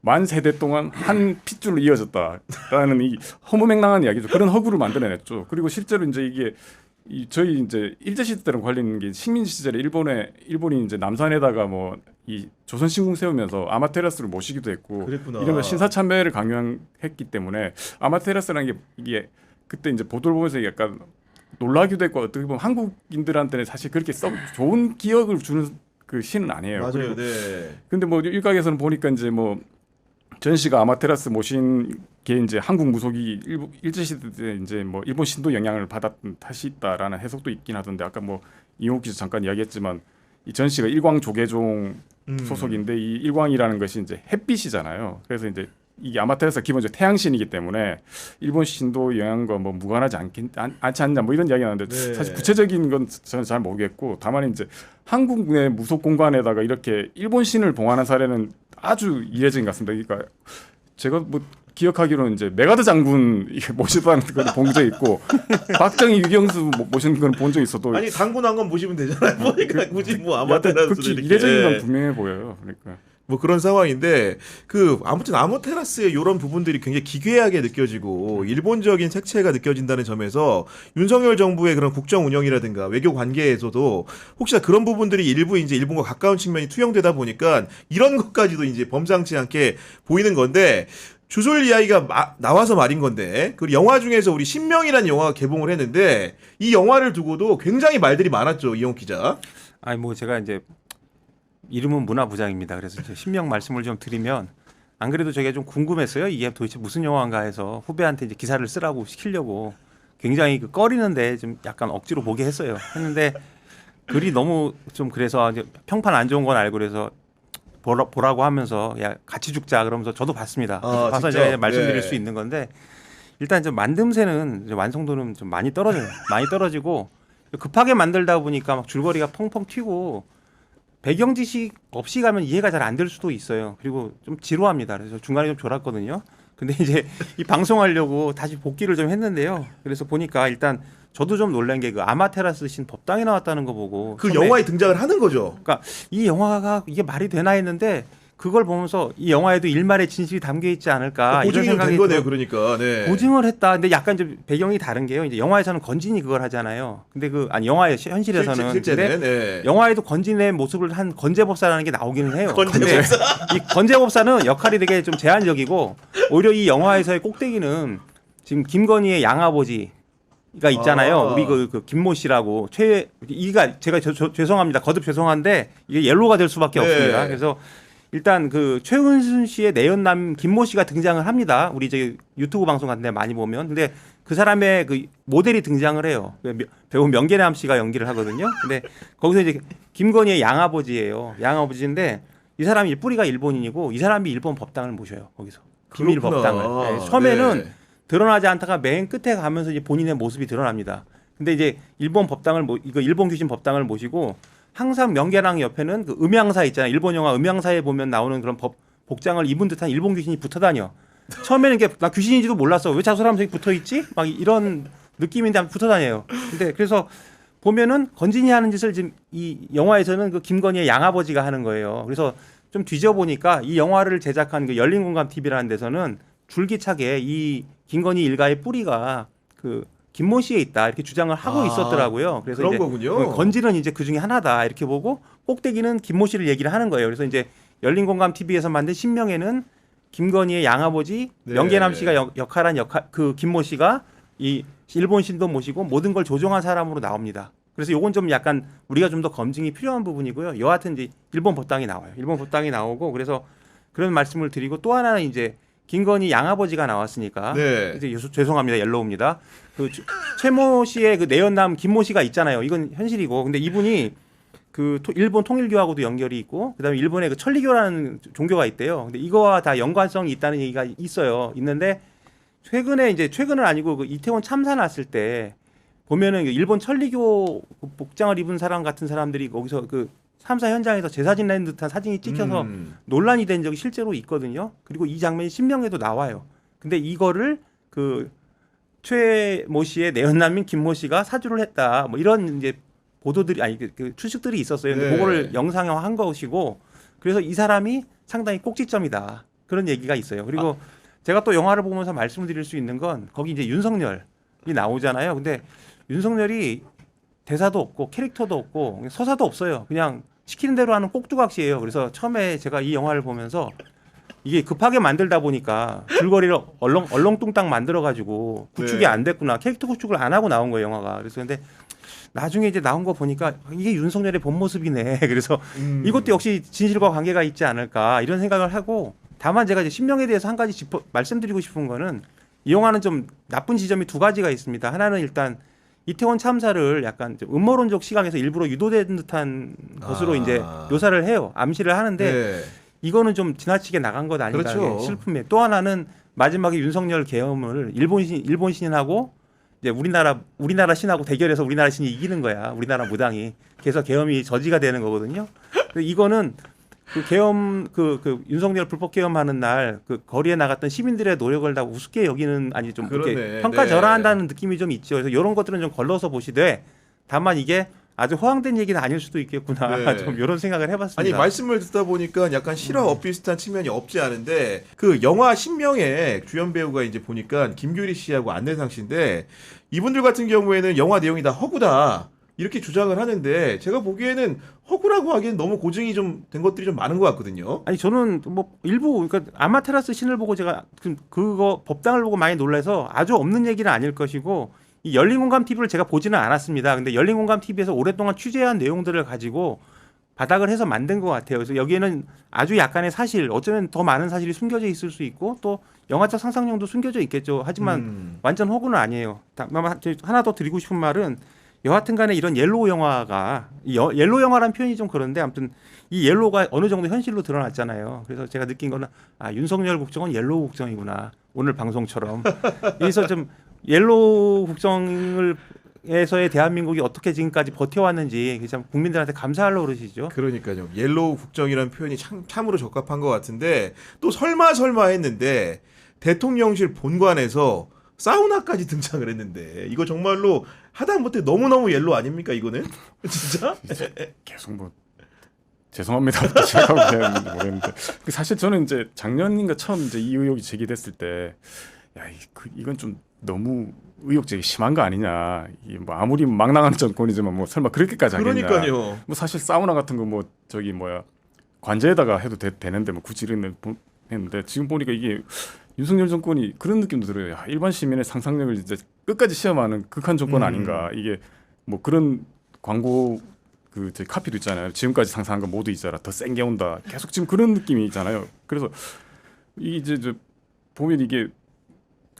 만 세대 동안 한 핏줄로 이어졌다라는 이 허무맹랑한 이야기죠. 그런 허구를 만들어냈죠. 그리고 실제로 이제 이게 저희 이제 일제 시대 때랑 관련된 게 식민 시절에 일본이 이제 남산에다가 뭐 이 조선 신궁 세우면서 아마테라스를 모시기도 했고 이런 거 신사 참배를 강요했기 때문에 아마테라스라는 게 이게 그때 이제 보도를 보면서 약간 놀라기도 했고 어떻게 보면 한국인들한테는 사실 그렇게 좋은 기억을 주는 그 신은 아니에요. 맞아요. 네. 근데 뭐 일각에서는 보니까 이제 뭐 전시가 아마테라스 모신 게 이제 한국 무속이 일제 시대 때 이제 뭐 일본 신도 영향을 받았던 탓이 있다라는 해석도 있긴 하던데 아까 뭐 이용욱 기자 잠깐 이야기했지만 이 전시가 일광 조계종 소속인데 이 일광이라는 것이 이제 햇빛이잖아요. 그래서 이제 이게 아마테라스가 기본적으로 태양신이기 때문에 일본 신도 영향과 뭐 무관하지 않지 않냐 뭐 이런 이야기가 나는데 사실 구체적인 건 저는 잘 모르겠고 다만 이제 한국의 무속 공간에다가 이렇게 일본 신을 봉하는 사례는 아주 이례적인 것 같습니다. 그러니까 제가 뭐 기억하기로는 이제 메가드 장군 모시다는 걸 본 적 있고 박정희 유경수 모시는 건 본 적 있어도 아니 당군 한건 모시면 되잖아요. 보니까 굳이 뭐 아마테라스를 극히 이렇게 이례적인 건 분명해 보여요. 그러니까. 뭐 그런 상황인데 아무튼 아마테라스의 이런 부분들이 굉장히 기괴하게 느껴지고 일본적인 색채가 느껴진다는 점에서 윤석열 정부의 그런 국정 운영이라든가 외교 관계에서도 혹시나 그런 부분들이 일부 이제 일본과 가까운 측면이 투영되다 보니까 이런 것까지도 이제 범상치 않게 보이는 건데 주술 이야기가 나와서 말인 건데 그 영화 중에서 우리 신명이라는 영화가 개봉을 했는데 이 영화를 두고도 굉장히 말들이 많았죠. 이용 기자. 아니 뭐 제가 이제 이름은 문화부장입니다. 그래서 이제 신명 말씀을 좀 드리면 안 그래도 제가 좀 궁금했어요. 이게 도대체 무슨 영화인가 해서 후배한테 이제 기사를 쓰라고 시키려고 굉장히 꺼리는데 좀 약간 억지로 보게 했는데 글이 너무 좀 그래서 이제 평판 안 좋은 건 알고 그래서 보라고 하면서 야 같이 죽자 그러면서 저도 봤습니다. 봐서 직접? 제가 말씀드릴 수 있는 건데 일단 좀 만듦새는 이제 완성도는 좀 많이 떨어져요. 많이 떨어지고 급하게 만들다 보니까 막 줄거리가 펑펑 튀고 배경 지식 없이 가면 이해가 잘 안 될 수도 있어요. 그리고 좀 지루합니다. 그래서 중간에 좀 졸았거든요. 근데 이제 이 방송하려고 다시 복귀를 좀 했는데요. 그래서 보니까 일단 저도 좀 놀란 게 그 아마테라스 신 법당이 나왔다는 거 보고 그 영화에 등장을 하는 거죠. 그러니까 이 영화가 이게 말이 되나 했는데 그걸 보면서 이 영화에도 일말의 진실이 담겨 있지 않을까 이런 생각이 된 거네요. 그러니까 네. 보증을 했다. 근데 약간 좀 배경이 다른 게요. 이제 영화에서는 건진이 그걸 하잖아요. 근데 영화의 현실에서는 실제는 네. 영화에도 건진의 모습을 한 건재법사라는 게 나오기는 해요. 건재법사. 이 건재법사는 역할이 되게 좀 제한적이고 오히려 이 영화에서의 꼭대기는 지금 김건희의 양아버지 있잖아요. 아. 우리 그 김모 씨라고 이가 제가 죄송합니다. 거듭 죄송한데 이게 옐로우가 될 수밖에 네. 없습니다. 그래서 일단 그 최은순 씨의 내연남 김모 씨가 등장을 합니다. 우리 저 유튜브 방송 같은 데 많이 보면. 근데 그 사람의 그 모델이 등장을 해요. 배우 명계남 씨가 연기를 하거든요. 근데 거기서 이제 김건희의 양아버지예요. 양아버지인데 이 사람이 뿌리가 일본인이고 이 사람이 일본 법당을 모셔요. 거기서 비밀 그렇구나. 법당을. 네, 처음에는 네. 드러나지 않다가 맨 끝에 가면서 이제 본인의 모습이 드러납니다. 근데 이제 일본 법당을 이거 일본 귀신 법당을 모시고 항상 명계랑 옆에는 그 음향사 있잖아요. 일본 영화 음향사에 보면 나오는 그런 복장을 입은 듯한 일본 귀신이 붙어 다녀. 처음에는 이게 나 귀신인지도 몰랐어. 왜 저 사람 저기 붙어 있지? 막 이런 느낌인데 붙어 다녀요. 근데 그래서 보면은 건진이 하는 짓을 지금 이 영화에서는 그 김건희의 양아버지가 하는 거예요. 그래서 좀 뒤져 보니까 이 영화를 제작한 그 열린공감 TV라는 데서는 줄기차게 이 김건희 일가의 뿌리가 그 김모 씨에 있다 이렇게 주장을 하고 있었더라고요. 그래서 그런 이제 거군요. 건지는 이제 그 중에 하나다 이렇게 보고 꼭대기는 김모 씨를 얘기를 하는 거예요. 그래서 이제 열린공감 TV에서 만든 신명에는 김건희의 양아버지 네. 명계남 씨가 역할한 그 김모 씨가 이 일본 신도 모시고 모든 걸 조종한 사람으로 나옵니다. 그래서 요건 좀 약간 우리가 좀 더 검증이 필요한 부분이고요. 여하튼 이제 일본 법당이 나와요. 일본 법당이 나오고 그래서 그런 말씀을 드리고 또 하나는 이제 김건희 양아버지가 나왔으니까 네. 이제 죄송합니다. 옐로우입니다. 그 최모 씨의 그 내연남 김모 씨가 있잖아요. 이건 현실이고 근데 이분이 그 일본 통일교하고도 연결이 있고 그다음에 일본의 그 천리교라는 종교가 있대요. 근데 이거와 다 연관성이 있다는 얘기가 있어요. 있는데 최근은 아니고 그 이태원 참사 났을 때 보면은 일본 천리교 복장을 입은 사람 같은 사람들이 거기서 그 참사 현장에서 제사진 낸 듯한 사진이 찍혀서 논란이 된 적이 실제로 있거든요. 그리고 이 장면이 신명에도 나와요. 근데 이거를 그 최모 씨의 내연남인 김모 씨가 사주를 했다. 뭐 이런 이제 보도들이 그 추측들이 있었어요. 근데 네. 그거를 영상화한 것이고 그래서 이 사람이 상당히 꼭지점이다. 그런 얘기가 있어요. 그리고 제가 또 영화를 보면서 말씀드릴 수 있는 건 거기 이제 윤석열이 나오잖아요. 근데 윤석열이 대사도 없고 캐릭터도 없고 서사도 없어요. 그냥 시키는 대로 하는 꼭두각시예요. 그래서 처음에 제가 이 영화를 보면서 이게 급하게 만들다 보니까 줄거리를 얼렁뚱땅 만들어가지고 구축이 네. 안 됐구나. 캐릭터 구축을 안 하고 나온 거예요, 영화가. 그래서 근데 나중에 이제 나온 거 보니까 이게 윤석열의 본 모습이네. 그래서 이것도 역시 진실과 관계가 있지 않을까 이런 생각을 하고 다만 제가 이제 신명에 대해서 한 가지 말씀드리고 싶은 거는 이 영화는 좀 나쁜 지점이 두 가지가 있습니다. 하나는 일단 이태원 참사를 약간 좀 음모론적 시각에서 일부러 유도된 듯한 것으로 이제 묘사를 해요. 암시를 하는데 네. 이거는 좀 지나치게 나간 것 아닌가 그렇죠. 슬픔에 또 하나는 마지막에 윤석열 계엄을 일본 신하고 이제 우리나라 신하고 대결해서 우리나라 신이 이기는 거야. 우리나라 무당이. 그래서 계엄이 저지가 되는 거거든요. 이거는 그 계엄 그 윤석열 불법 계엄하는 날 그 거리에 나갔던 시민들의 노력을 다 우습게 여기는 아니 좀 그러네. 이렇게 평가절하한다는 네. 느낌이 좀 있죠. 그래서 이런 것들은 좀 걸러서 보시되 다만 이게 아주 허황된 얘기는 아닐 수도 있겠구나. 네. 좀 이런 생각을 해봤습니다. 아니 말씀을 듣다 보니까 약간 실화 비슷한 측면이 없지 않은데 그 영화 신명의 주연 배우가 이제 보니까 김규리 씨하고 안내상 씨인데 이분들 같은 경우에는 영화 내용이 다 허구다 이렇게 주장을 하는데 제가 보기에는 허구라고 하기엔 너무 고증이 좀 된 것들이 좀 많은 것 같거든요. 아니 저는 뭐 일부 그러니까 아마테라스 신을 보고 제가 그거 법당을 보고 많이 놀라서 아주 없는 얘기는 아닐 것이고 이 열린공감 TV를 제가 보지는 않았습니다. 근데 열린공감 TV에서 오랫동안 취재한 내용들을 가지고 바닥을 해서 만든 것 같아요. 그래서 여기에는 아주 약간의 사실, 어쩌면 더 많은 사실이 숨겨져 있을 수 있고 또 영화적 상상력도 숨겨져 있겠죠. 하지만 완전 허구는 아니에요. 하나 더 드리고 싶은 말은 여하튼간에 이런 옐로우 영화가 옐로우 영화라는 표현이 좀 그런데 아무튼 이 옐로우가 어느 정도 현실로 드러났잖아요. 그래서 제가 느낀 거는 윤석열 국정은 옐로우 국정이구나. 오늘 방송처럼. 그래서 좀 옐로우 국정을 에서의 대한민국이 어떻게 지금까지 버텨왔는지 참 국민들한테 감사할 노릇이죠. 그러니까요. 옐로우 국정이라는 표현이 참으로 적합한 것 같은데 또 설마 했는데 대통령실 본관에서 사우나까지 등장을 했는데 이거 정말로 하다못해 너무너무 옐로 아닙니까 이거는? 진짜? 계속 뭐 죄송합니다 이렇게 생각하고 되는지 모르겠는데 사실 저는 이제 작년인가 처음 이제 이 의혹이 제기됐을 때 이건 좀 너무 의혹적이 심한 거 아니냐. 뭐 아무리 막 나가는 정권이지만 뭐 설마 그렇게까지 하겠냐. 그러니까요. 뭐 사실 사우나 같은 거 뭐 관제에다가 해도 되는데 뭐 굳이 이랬는데 지금 보니까 이게 윤석열 정권이 그런 느낌도 들어요. 야, 일반 시민의 상상력을 이제 끝까지 시험하는 극한 정권 아닌가. 이게 뭐 그런 광고 저 카피도 있잖아요. 지금까지 상상한 거 모두 있어라. 더 센 게 온다. 계속 지금 그런 느낌이 있잖아요. 그래서 이게 이제 보면 이게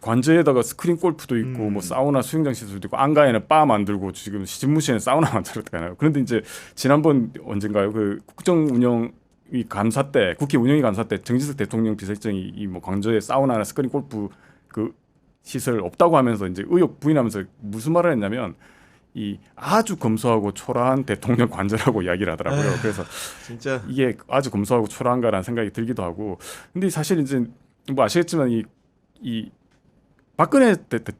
관저에다가 스크린 골프도 있고 뭐 사우나 수영장 시설도 있고 안가에는 바 만들고 지금 집무실에 사우나 만들었잖아요. 그런데 이제 지난번 언젠가요? 그 국정 운영 이 감사 때 국회 운영위 감사 때 정진석 대통령 비서실장이 이 뭐 광저에 사우나나 스크린 골프 그 시설 없다고 하면서 이제 의혹 부인하면서 무슨 말을 했냐면 이 아주 검소하고 초라한 대통령 관저라고 이야기를 하더라고요. 그래서 진짜 이게 아주 검소하고 초라한가라는 생각이 들기도 하고. 근데 사실 이제 뭐 아시겠지만 이 박근혜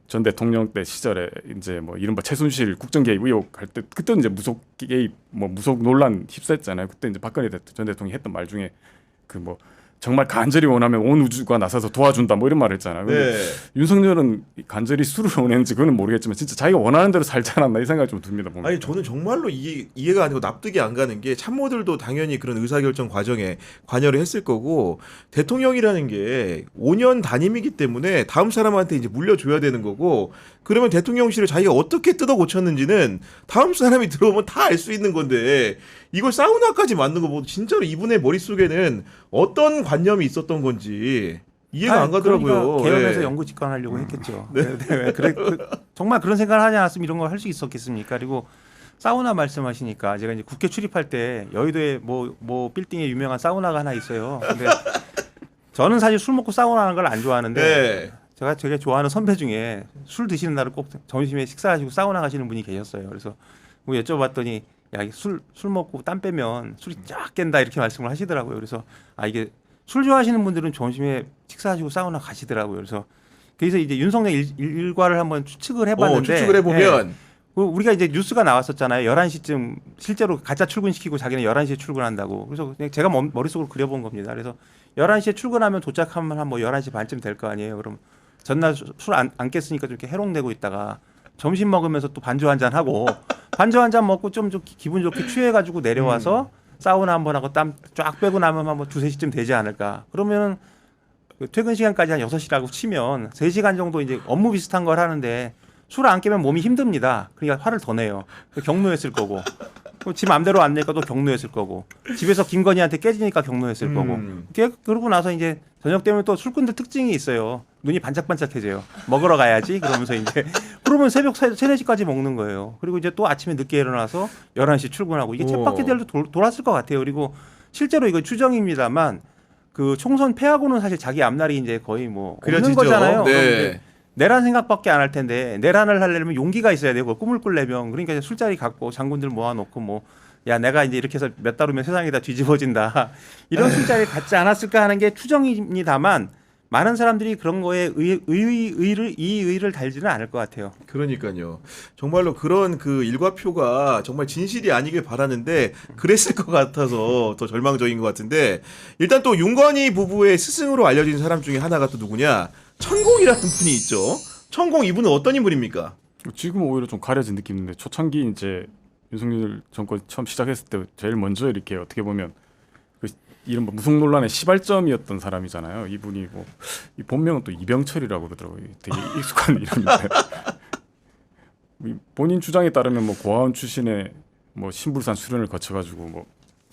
전 대통령 때 시절에 이제 뭐 이른바 최순실 국정 개입 의혹 할 때 그때는 이제 무속 개입 뭐 무속 논란 휩싸였잖아요. 그때 이제 박근혜 전 대통령이 했던 말 중에 그 뭐 정말 간절히 원하면 온 우주가 나서서 도와준다 뭐 이런 말을 했잖아요. 근데 네. 윤석열은 간절히 술을 원했는지 그건 모르겠지만 진짜 자기가 원하는 대로 살지 않았나 이 생각이 좀 듭니다. 보면. 아니 저는 정말로 이해가 안 되고 납득이 안 가는 게 참모들도 당연히 그런 의사결정 과정에 관여를 했을 거고 대통령이라는 게 5년 단임이기 때문에 다음 사람한테 이제 물려줘야 되는 거고 그러면 대통령실을 자기가 어떻게 뜯어 고쳤는지는 다음 사람이 들어오면 다 알 수 있는 건데 이걸 사우나까지 만든 거 보고 진짜로 이분의 머릿속에는 어떤 관념이 있었던 건지 이해가 안 가더라고요. 그러니까 개헌해서 예. 연구 직관하려고 했겠죠. 정말 그런 생각을 하지 않았으면 이런 걸 할 수 있었겠습니까? 그리고 사우나 말씀하시니까 제가 이제 국회 출입할 때 여의도에 뭐 빌딩에 유명한 사우나가 하나 있어요. 근데 저는 사실 술 먹고 사우나 하는 걸 안 좋아하는데 네. 제가 되게 좋아하는 선배 중에 술 드시는 날을 꼭 점심에 식사하시고 사우나 가시는 분이 계셨어요. 그래서 뭐 여쭤봤더니 야, 술 먹고 땀 빼면 술이 쫙 깬다 이렇게 말씀을 하시더라고요. 그래서 이게 술 좋아하시는 분들은 점심에 식사하시고 사우나 가시더라고요. 그래서 이제 윤석열 일과를 한번 추측을 해봤는데 추측을 해보면 우리가 이제 뉴스가 나왔었잖아요. 11시쯤 실제로 가짜 출근시키고 자기는 11시에 출근한다고. 그래서 그냥 제가 머릿속으로 그려본 겁니다. 그래서 11시에 출근하면 도착하면 한 뭐 11시 반쯤 될 거 아니에요. 그럼 전날 술 안 깼으니까 좀 이렇게 해롱되고 있다가 점심 먹으면서 또 반주 한잔 하고 반주 한잔 먹고 좀 기분 좋게 취해가지고 내려와서 사우나 한번 하고 땀 쫙 빼고 나면 한 2-3시쯤 되지 않을까. 그러면 퇴근 시간까지 한 6시라고 치면 3시간 정도 이제 업무 비슷한 걸 하는데 술 안 깨면 몸이 힘듭니다. 그러니까 화를 더 내요. 경노했을 거고. 지 맘대로 안 내니까 또 경노했을 거고. 집에서 김건희한테 깨지니까 경노했을 거고. 그러고 나서 이제 저녁 되면 또 술꾼들 특징이 있어요. 눈이 반짝반짝해져요. 먹으러 가야지. 그러면서 이제 그러면 새벽 3-4시까지 먹는 거예요. 그리고 이제 또 아침에 늦게 일어나서 11시 출근하고 이게 쳇바퀴들도 돌았을 것 같아요. 그리고 실제로 이거 추정입니다만 그 총선 패하고는 사실 자기 앞날이 이제 거의 뭐 없는 그려지죠. 거잖아요. 네. 내란 생각밖에 안 할 텐데 내란을 하려면 용기가 있어야 되고 꿈을 꾸려면 그러니까 이제 술자리 갖고 장군들 모아놓고 뭐 야 내가 이제 이렇게 해서 몇 달 후면 세상이 다 뒤집어진다 이런 술자리 갖지 않았을까 하는 게 추정입니다만 많은 사람들이 그런 거에 의의를 달지는 않을 것 같아요. 그러니까요. 정말로 그런 그 일과표가 정말 진실이 아니길 바라는데 그랬을 것 같아서 더 절망적인 것 같은데 일단 또 윤건희 부부의 스승으로 알려진 사람 중에 하나가 또 누구냐? 천공이라는 분이 있죠. 천공 이분은 어떤 인물입니까? 지금 오히려 좀 가려진 느낌인데 초창기 이제 윤석열 정권 처음 시작했을 때 제일 먼저 이렇게 어떻게 보면 그 이른바 무속 논란의 시발점이었던 사람이잖아요. 이분이 뭐 이 본명은 또 이병철이라고 그러더라고요. 되게 익숙한 이름인데 본인 주장에 따르면 뭐 고아원 출신의 뭐 신불산 수련을 거쳐가지고 뭐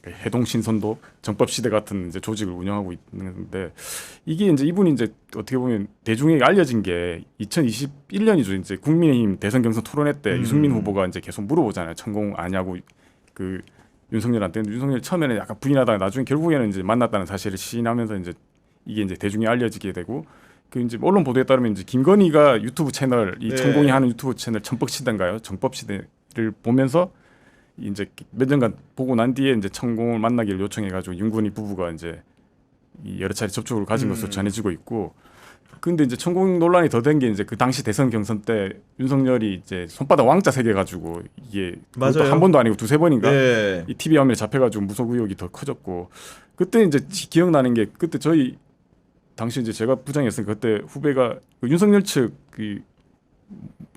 해동신선도 정법시대 같은 이제 조직을 운영하고 있는데 이게 이제 이분이 이제 어떻게 보면 대중에게 알려진 게 2021년이죠. 이제 국민의힘 대선 경선 토론회 때 유승민 후보가 이제 계속 물어보잖아요. 천공 아냐고 그 윤석열한테. 윤석열 처음에는 약간 부인하다가 나중에 결국에는 이제 만났다는 사실을 시인하면서 이제 이게 이제 대중에 알려지게 되고 그 이제 언론 보도에 따르면 이제 김건희가 유튜브 채널 이 천공이 하는 유튜브 채널 천법시대인가요? 정법시대를 보면서 이제 몇 년간 보고 난 뒤에 이제 천공을 만나기를 요청해가지고 윤건희 부부가 이제 여러 차례 접촉을 가진 것으로 전해지고 있고, 근데 이제 천공 논란이 더 된 게 이제 그 당시 대선 경선 때 윤석열이 이제 손바닥 왕자 새겨가지고 이게 맞아요. 한 번도 아니고 2-3번인가 네. 이 TV 화면에 잡혀가지고 무속 의혹이 더 커졌고, 그때 이제 기억나는 게 그때 저희 당시 이제 제가 부장이었으니까 그때 후배가 그 윤석열 측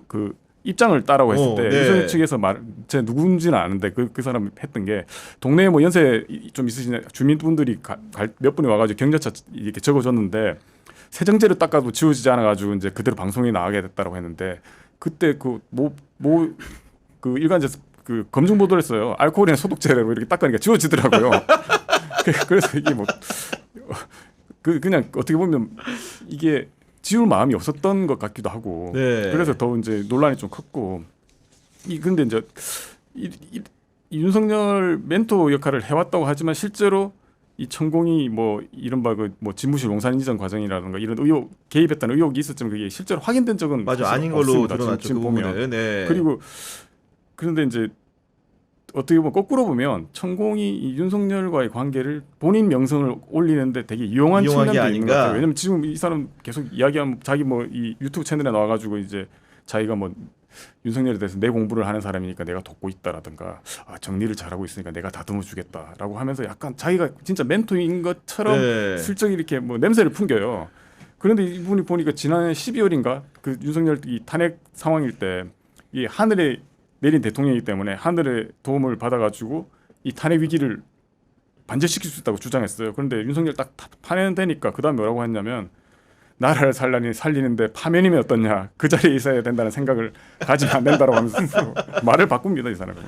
그 입장을 따라고 했을 때 네. 윤석열 측에서 제가 누군지는 아는데 그 사람이 했던 게 동네에 뭐 연세 좀 있으신 주민분들이 몇 분이 와가지고 경자차 이렇게 적어줬는데 세정제로 닦아도 지워지지 않아가지고 이제 그대로 방송에 나가게 됐다라고 했는데 그때 그 일간지 그 검증 보도를 했어요. 알코올이나 소독제로 이렇게 닦으니까 지워지더라고요. 그래서 이게 뭐 그냥 어떻게 보면 이게 지울 마음이 없었던 것 같기도 하고 네. 그래서 더 이제 논란이 좀 컸고 근데 이제 이 윤석열 멘토 역할을 해왔다고 하지만 실제로 이 천공이 뭐 이른바 뭐 집무실 용산 이전 과정이라든가 이런 의혹 개입했다는 의혹이 있었지만 그게 실제로 확인된 적은 맞아 사실 아닌 걸로 없습니다. 드러났죠. 지금 그 보면 부분은. 네. 그리고 그런데 이제 어떻게 보면 거꾸로 보면 천공이 이 윤석열과의 관계를 본인 명성을 올리는데 되게 이용한 이용한 게 측면도 있는 것 아닌가? 같아요. 왜냐면 지금 이 사람 계속 이야기하면 자기 뭐 이 유튜브 채널에 나와가지고 이제 자기가 뭐 윤석열에 대해서 내 공부를 하는 사람이니까 내가 돕고 있다라든가 정리를 잘하고 있으니까 내가 다듬어 주겠다라고 하면서 약간 자기가 진짜 멘토인 것처럼 네. 슬쩍 이렇게 뭐 냄새를 풍겨요. 그런데 이분이 보니까 지난해 12월인가 그 윤석열 이 탄핵 상황일 때 이 하늘에 내린 대통령이기 때문에 하늘의 도움을 받아가지고 이 탄핵 위기를 반전시킬 수 있다고 주장했어요. 그런데 윤석열 딱 파면되니까 그 다음 뭐라고 했냐면 나라를 살리는데 파면이면 어떻냐 그 자리에 있어야 된다는 생각을 가지면 안 된다라고 하면서 말을 바꿉니다 이 사람은.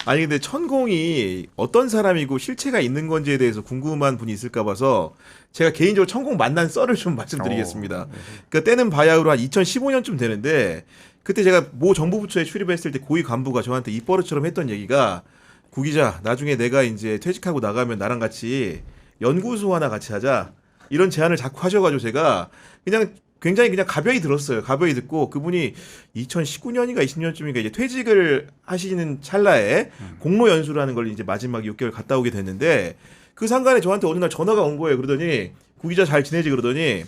아니 근데 천공이 어떤 사람이고 실체가 있는 건지에 대해서 궁금한 분이 있을까 봐서 제가 개인적으로 천공 만난 썰을 좀 말씀드리겠습니다. 그 때는 바야흐로 한 2015년쯤 되는데 그때 제가 모 정부 부처에 출입했을 때 고위 간부가 저한테 입버릇처럼 했던 얘기가 구 기자 나중에 내가 이제 퇴직하고 나가면 나랑 같이 연구소 하나 같이 하자 이런 제안을 자꾸 하셔가지고 제가 그냥 굉장히 그냥 가벼이 들었어요. 가벼이 듣고 그분이 2019년인가 20년쯤인가 이제 퇴직을 하시는 찰나에 공로 연수라는 걸 이제 마지막 6개월 갔다 오게 됐는데 그 상간에 저한테 어느 날 전화가 온 거예요. 그러더니 구 기자 잘 지내지 그러더니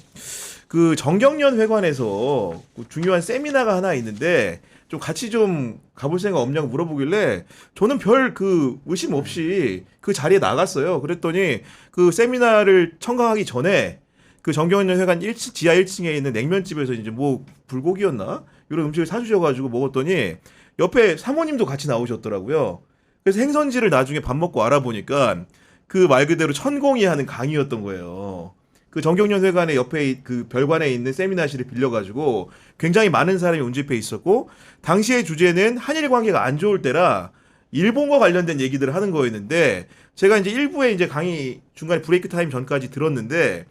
그 정경련 회관에서 중요한 세미나가 하나 있는데 좀 같이 좀 가볼 생각 없냐고 물어보길래 저는 별 그 의심 없이 그 자리에 나갔어요. 그랬더니 그 세미나를 청강하기 전에 그 정경련 회관 1층 지하 1층에 있는 냉면집에서 이제 뭐 불고기였나 이런 음식을 사주셔가지고 먹었더니 옆에 사모님도 같이 나오셨더라고요. 그래서 행선지를 나중에 밥 먹고 알아보니까 그 말 그대로 천공이 하는 강의였던 거예요. 그 정경련 회관의 옆에 그 별관에 있는 세미나실을 빌려가지고 굉장히 많은 사람이 운집해 있었고 당시의 주제는 한일 관계가 안 좋을 때라 일본과 관련된 얘기들을 하는 거였는데 제가 이제 일부에 이제 강의 중간에 브레이크 타임 전까지 들었는데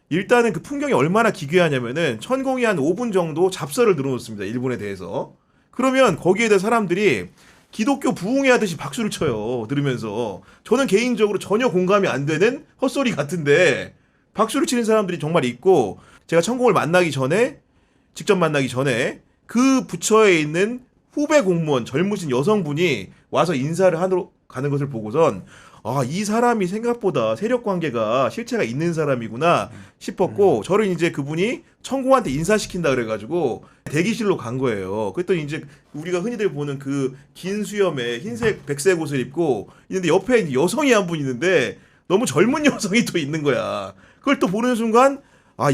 일단은 그 풍경이 얼마나 기괴하냐면은 천공이 한 5분 정도 잡설을 늘어놓습니다. 일본에 대해서. 그러면 거기에 대해 사람들이 기독교 부흥회 하듯이 박수를 쳐요. 들으면서. 저는 개인적으로 전혀 공감이 안 되는 헛소리 같은데 박수를 치는 사람들이 정말 있고 제가 천공을 직접 만나기 전에 그 부처에 있는 후배 공무원 젊으신 여성분이 와서 인사를 하러 가는 것을 보고선 이 사람이 생각보다 세력 관계가 실체가 있는 사람이구나 싶었고 저를 이제 그분이 천공한테 인사시킨다 그래가지고 대기실로 간 거예요. 그랬더니 이제 우리가 흔히들 보는 그 긴 수염에 흰색 백색 옷을 입고 있는데 옆에 이제 여성이 한 분 있는데 너무 젊은 여성이 또 있는 거야. 그걸 또 보는 순간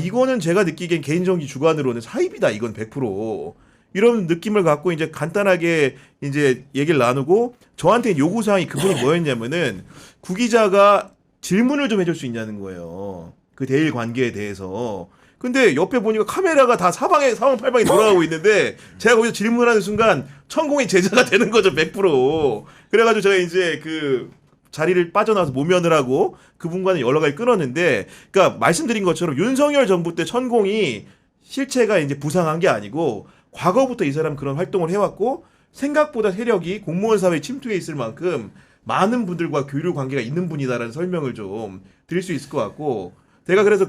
이거는 제가 느끼기엔 개인적인 주관으로는 사입이다 이건 100%. 이런 느낌을 갖고 이제 간단하게 이제 얘기를 나누고 저한테 요구사항이 그분이 뭐였냐면은 구 기자가 질문을 좀 해줄 수 있냐는 거예요. 그 대일 관계에 대해서. 근데 옆에 보니까 카메라가 다 사방팔방에 돌아가고 있는데 제가 거기서 질문하는 순간 천공의 제자가 되는 거죠 100%. 그래가지고 제가 이제 그 자리를 빠져나와서 모면을 하고 그분과는 연락을 끊었는데 그러니까 말씀드린 것처럼 윤석열 정부 때 천공이 실체가 이제 부상한 게 아니고 과거부터 이 사람 그런 활동을 해왔고 생각보다 세력이 공무원 사회에 침투해 있을 만큼 많은 분들과 교류 관계가 있는 분이다라는 설명을 좀 드릴 수 있을 것 같고 제가 그래서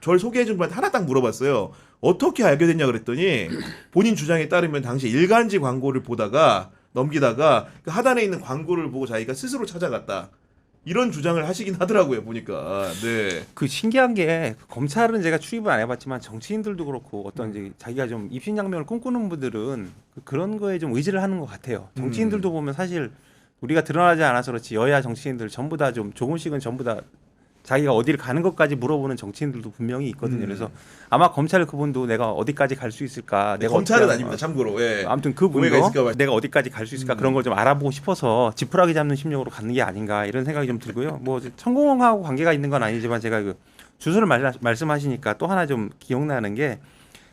저를 소개해준 분한테 하나 딱 물어봤어요. 어떻게 알게 됐냐 그랬더니 본인 주장에 따르면 당시 일간지 광고를 넘기다가 그 하단에 있는 광고를 보고 자기가 스스로 찾아갔다. 이런 주장을 하시긴 하더라고요 보니까. 네. 그 신기한 게 검찰은 제가 출입을 안 해봤지만 정치인들도 그렇고 어떤 이제 자기가 좀 입신양명을 꿈꾸는 분들은 그런 거에 좀 의지를 하는 것 같아요. 정치인들도 보면 사실 우리가 드러나지 않아서 그렇지 여야 정치인들 전부 다 좀 조금씩은 전부 다 자기가 어디를 가는 것까지 물어보는 정치인들도 분명히 있거든요. 그래서 아마 검찰 그분도 내가 어디까지 갈 수 있을까? 내가 검찰은 아닙니다. 참고로. 예. 아무튼 그분도 내가 어디까지 갈 수 있을까 그런 걸 좀 알아보고 싶어서 지푸라기 잡는 심령으로 가는 게 아닌가 이런 생각이 좀 들고요. 뭐 천공하고 관계가 있는 건 아니지만 제가 그 주소를 말씀하시니까 또 하나 좀 기억나는 게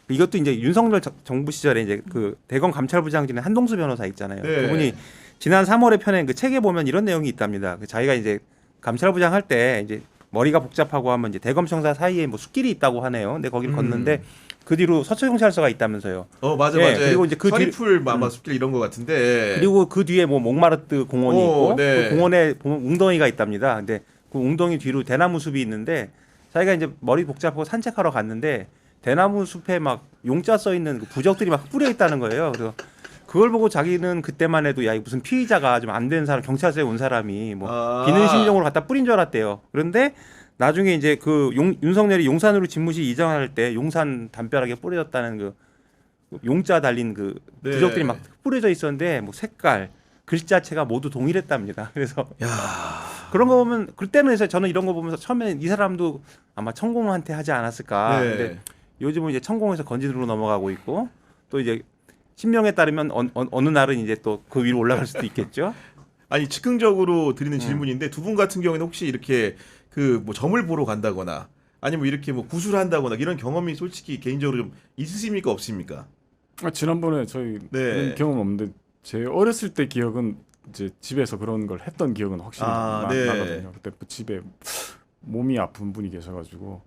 이것도 이제 윤석열 정부 시절에 이제 그 대검 감찰부장진의 한동수 변호사 있잖아요. 네. 그분이 지난 3월에 펴낸 그 책에 보면 이런 내용이 있답니다. 그 자기가 이제 감찰부장 할 때 이제 머리가 복잡하고 하면 이제 대검 청사 사이에 뭐 숲길이 있다고 하네요. 근데 거기를 걷는데 그 뒤로 서초경찰서가 있다면서요. 맞아 예, 맞아. 그리고 이제 그 서리풀 아마 숲길 이런 거 같은데. 그리고 그 뒤에 뭐 몽마르트 공원이 있고 네. 그 공원에 보면 웅덩이가 있답니다. 근데 그 웅덩이 뒤로 대나무 숲이 있는데 자기가 이제 머리 복잡하고 산책하러 갔는데 대나무 숲에 막 용자 써 있는 그 부적들이 막 뿌려 있다는 거예요. 그래서 그걸 보고 자기는 그때만 해도 야, 이 무슨 피의자가 좀 안 된 사람 경찰서에 온 사람이 뭐 비는 심정으로 갖다 뿌린 줄 알았대요. 그런데 나중에 이제 그 윤석열이 용산으로 집무실 이전할 때 용산 담벼락에 뿌려졌다는 그 용자 달린 그 네. 부적들이 막 뿌려져 있었는데 뭐 색깔, 글자체가 모두 동일했답니다. 그래서 야. 그런 거 보면 그때는 해서 저는 이런 거 보면서 처음에 이 사람도 아마 천공한테 하지 않았을까. 네. 근데 요즘은 이제 천공에서 건진으로 넘어가고 있고 또 이제 신명에 따르면 어느 날은 이제 또 그 위로 올라갈 수도 있겠죠. 아니 즉흥적으로 드리는 질문인데 두 분 같은 경우에는 혹시 이렇게 그 뭐 점을 보러 간다거나 아니면 이렇게 뭐 구술을 한다거나 이런 경험이 솔직히 개인적으로 좀 있으십니까 없습니까? 지난번에 저희 네. 그런 경험 없는데 제 어렸을 때 기억은 이제 집에서 그런 걸 했던 기억은 확실히 네. 나거든요. 그때 집에 몸이 아픈 분이 계셔가지고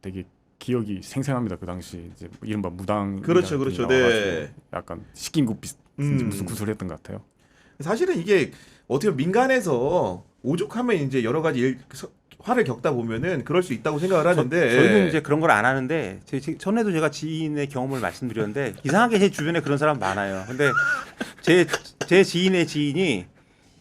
되게 기억이 생생합니다. 그 당시 이제 이른바 무당 그렇죠. 네. 약간 식긴국 비슷 무슨 구슬을 했던 것 같아요. 사실은 이게 어떻게 보면 민간에서 오죽하면 이제 여러 가지 화를 겪다 보면은 그럴 수 있다고 생각을 하는데 저희는 이제 그런 걸 안 하는데 전에도 제가 지인의 경험을 말씀드렸는데 이상하게 제 주변에 그런 사람 많아요. 근데 제 지인의 지인이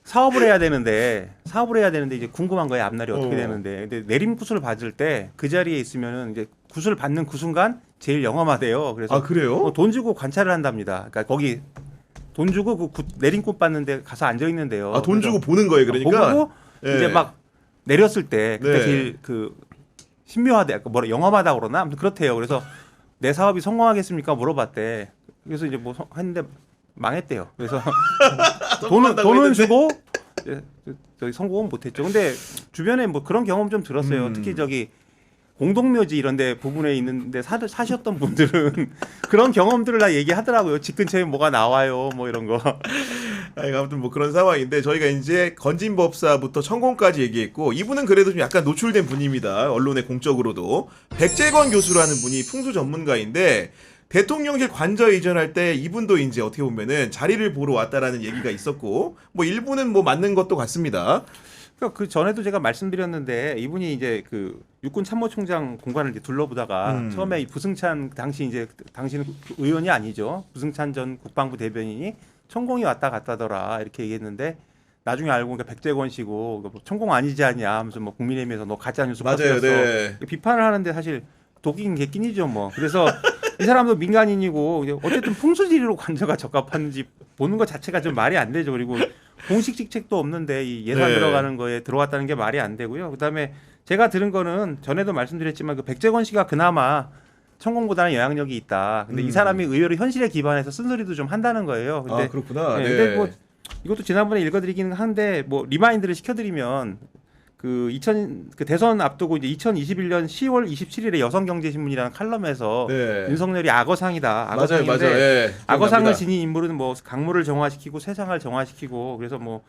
사업을 해야 되는데 이제 궁금한 거예요. 앞날이 어떻게 되는데. 근데 내림 구슬을 받을 때 그 자리에 있으면은 이제 구슬 받는 그 순간 제일 영험하대요. 그래서 그래요? 돈 주고 관찰을 한답니다. 그러니까 거기 돈 주고 그 내림꽃 받는데 가서 앉아 있는데요. 돈 주고 보는 거예요. 그러니까 보고 예. 이제 막 내렸을 때 그때 네. 제일 그 신묘하다, 뭐라 영험하다 그러나 아무튼 그렇대요. 그래서 내 사업이 성공하겠습니까 물어봤대. 그래서 이제 뭐 했는데 망했대요. 그래서 돈은 주고 저기 성공은 못했죠. 근데 주변에 뭐 그런 경험 좀 들었어요. 특히 저기 공동묘지 이런데 부분에 있는데 사셨던 분들은 그런 경험들을 다 얘기하더라고요. 집 근처에 뭐가 나와요, 뭐 이런 거. 아무튼 뭐 그런 상황인데 저희가 이제 건진법사부터 천공까지 얘기했고 이분은 그래도 좀 약간 노출된 분입니다. 언론에 공적으로도 백재건 교수라는 분이 풍수 전문가인데 대통령실 관저 이전할 때 이분도 이제 어떻게 보면은 자리를 보러 왔다라는 얘기가 있었고 뭐 일부는 뭐 맞는 것도 같습니다. 그러니까 그 전에도 제가 말씀드렸는데 이분이 이제 그 육군 참모총장 공관을 이제 둘러보다가 처음에 이 부승찬 당시 이제 당시는 의원이 아니죠. 부승찬 전 국방부 대변인이 천공이 왔다 갔다더라 이렇게 얘기했는데 나중에 알고 보니까 백재권 씨고 뭐 천공 아니지 않냐 하면서 뭐 국민의힘에서 너 가짜 뉴스 퍼뜨렸어 비판을 하는데 사실 독인 개낀이죠 뭐. 그래서 이 사람도 민간인이고 어쨌든 풍수지리로 관저가 적합한지 보는 것 자체가 좀 말이 안 되죠. 그리고 공식 직책도 없는데 이 예산 들어가는 거에 들어왔다는 게 말이 안 되고요. 그다음에 제가 들은 거는 전에도 말씀드렸지만 그 백재권 씨가 그나마 천공보다는 영향력이 있다. 근데 이 사람이 의외로 현실에 기반해서 쓴소리도 좀 한다는 거예요. 근데 그렇구나. 네. 근데 뭐 이것도 지난번에 읽어드리기는 한데 뭐 리마인드를 시켜드리면 그 대선 앞두고 이제 2021년 10월 27일에 여성경제신문이라는 칼럼에서 윤석열이 악어상이다. 악어상인데 맞아요. 악어상을 지닌 인물은 뭐 강물을 정화시키고 세상을 정화시키고 그래서 뭐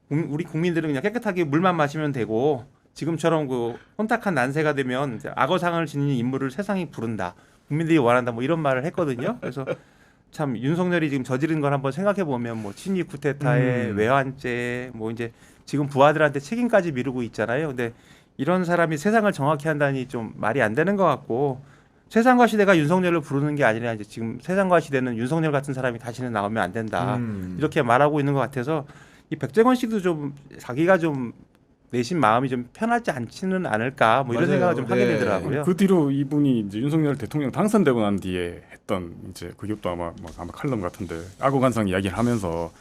우리 국민들은 그냥 깨끗하게 물만 마시면 되고 지금처럼 그 혼탁한 난세가 되면 이제 악어상을 지닌 인물을 세상이 부른다. 국민들이 원한다. 뭐 이런 말을 했거든요. 그래서 참 윤석열이 지금 저지른 걸 한번 생각해 보면 뭐 친위 쿠데타에 외환죄 뭐 이제 지금 부하들한테 책임까지 미루고 있잖아요. 근데 이런 사람이 세상을 정확히 한다니 좀 말이 안 되는 것 같고 세상과 시대가 윤석열을 부르는 게 아니라 이제 지금 세상과 시대는 윤석열 같은 사람이 다시는 나오면 안 된다. 이렇게 말하고 있는 것 같아서 이 백재권 씨도 좀 자기가 좀 내심 마음이 좀 편하지 않지는 않을까 뭐 이런 생각을 좀 하게 되더라고요. 그 뒤로 이분이 이제 윤석열 대통령 당선되고 난 뒤에 했던 이제 그것도 아마 칼럼 같은데 악어관상 이야기를 하면서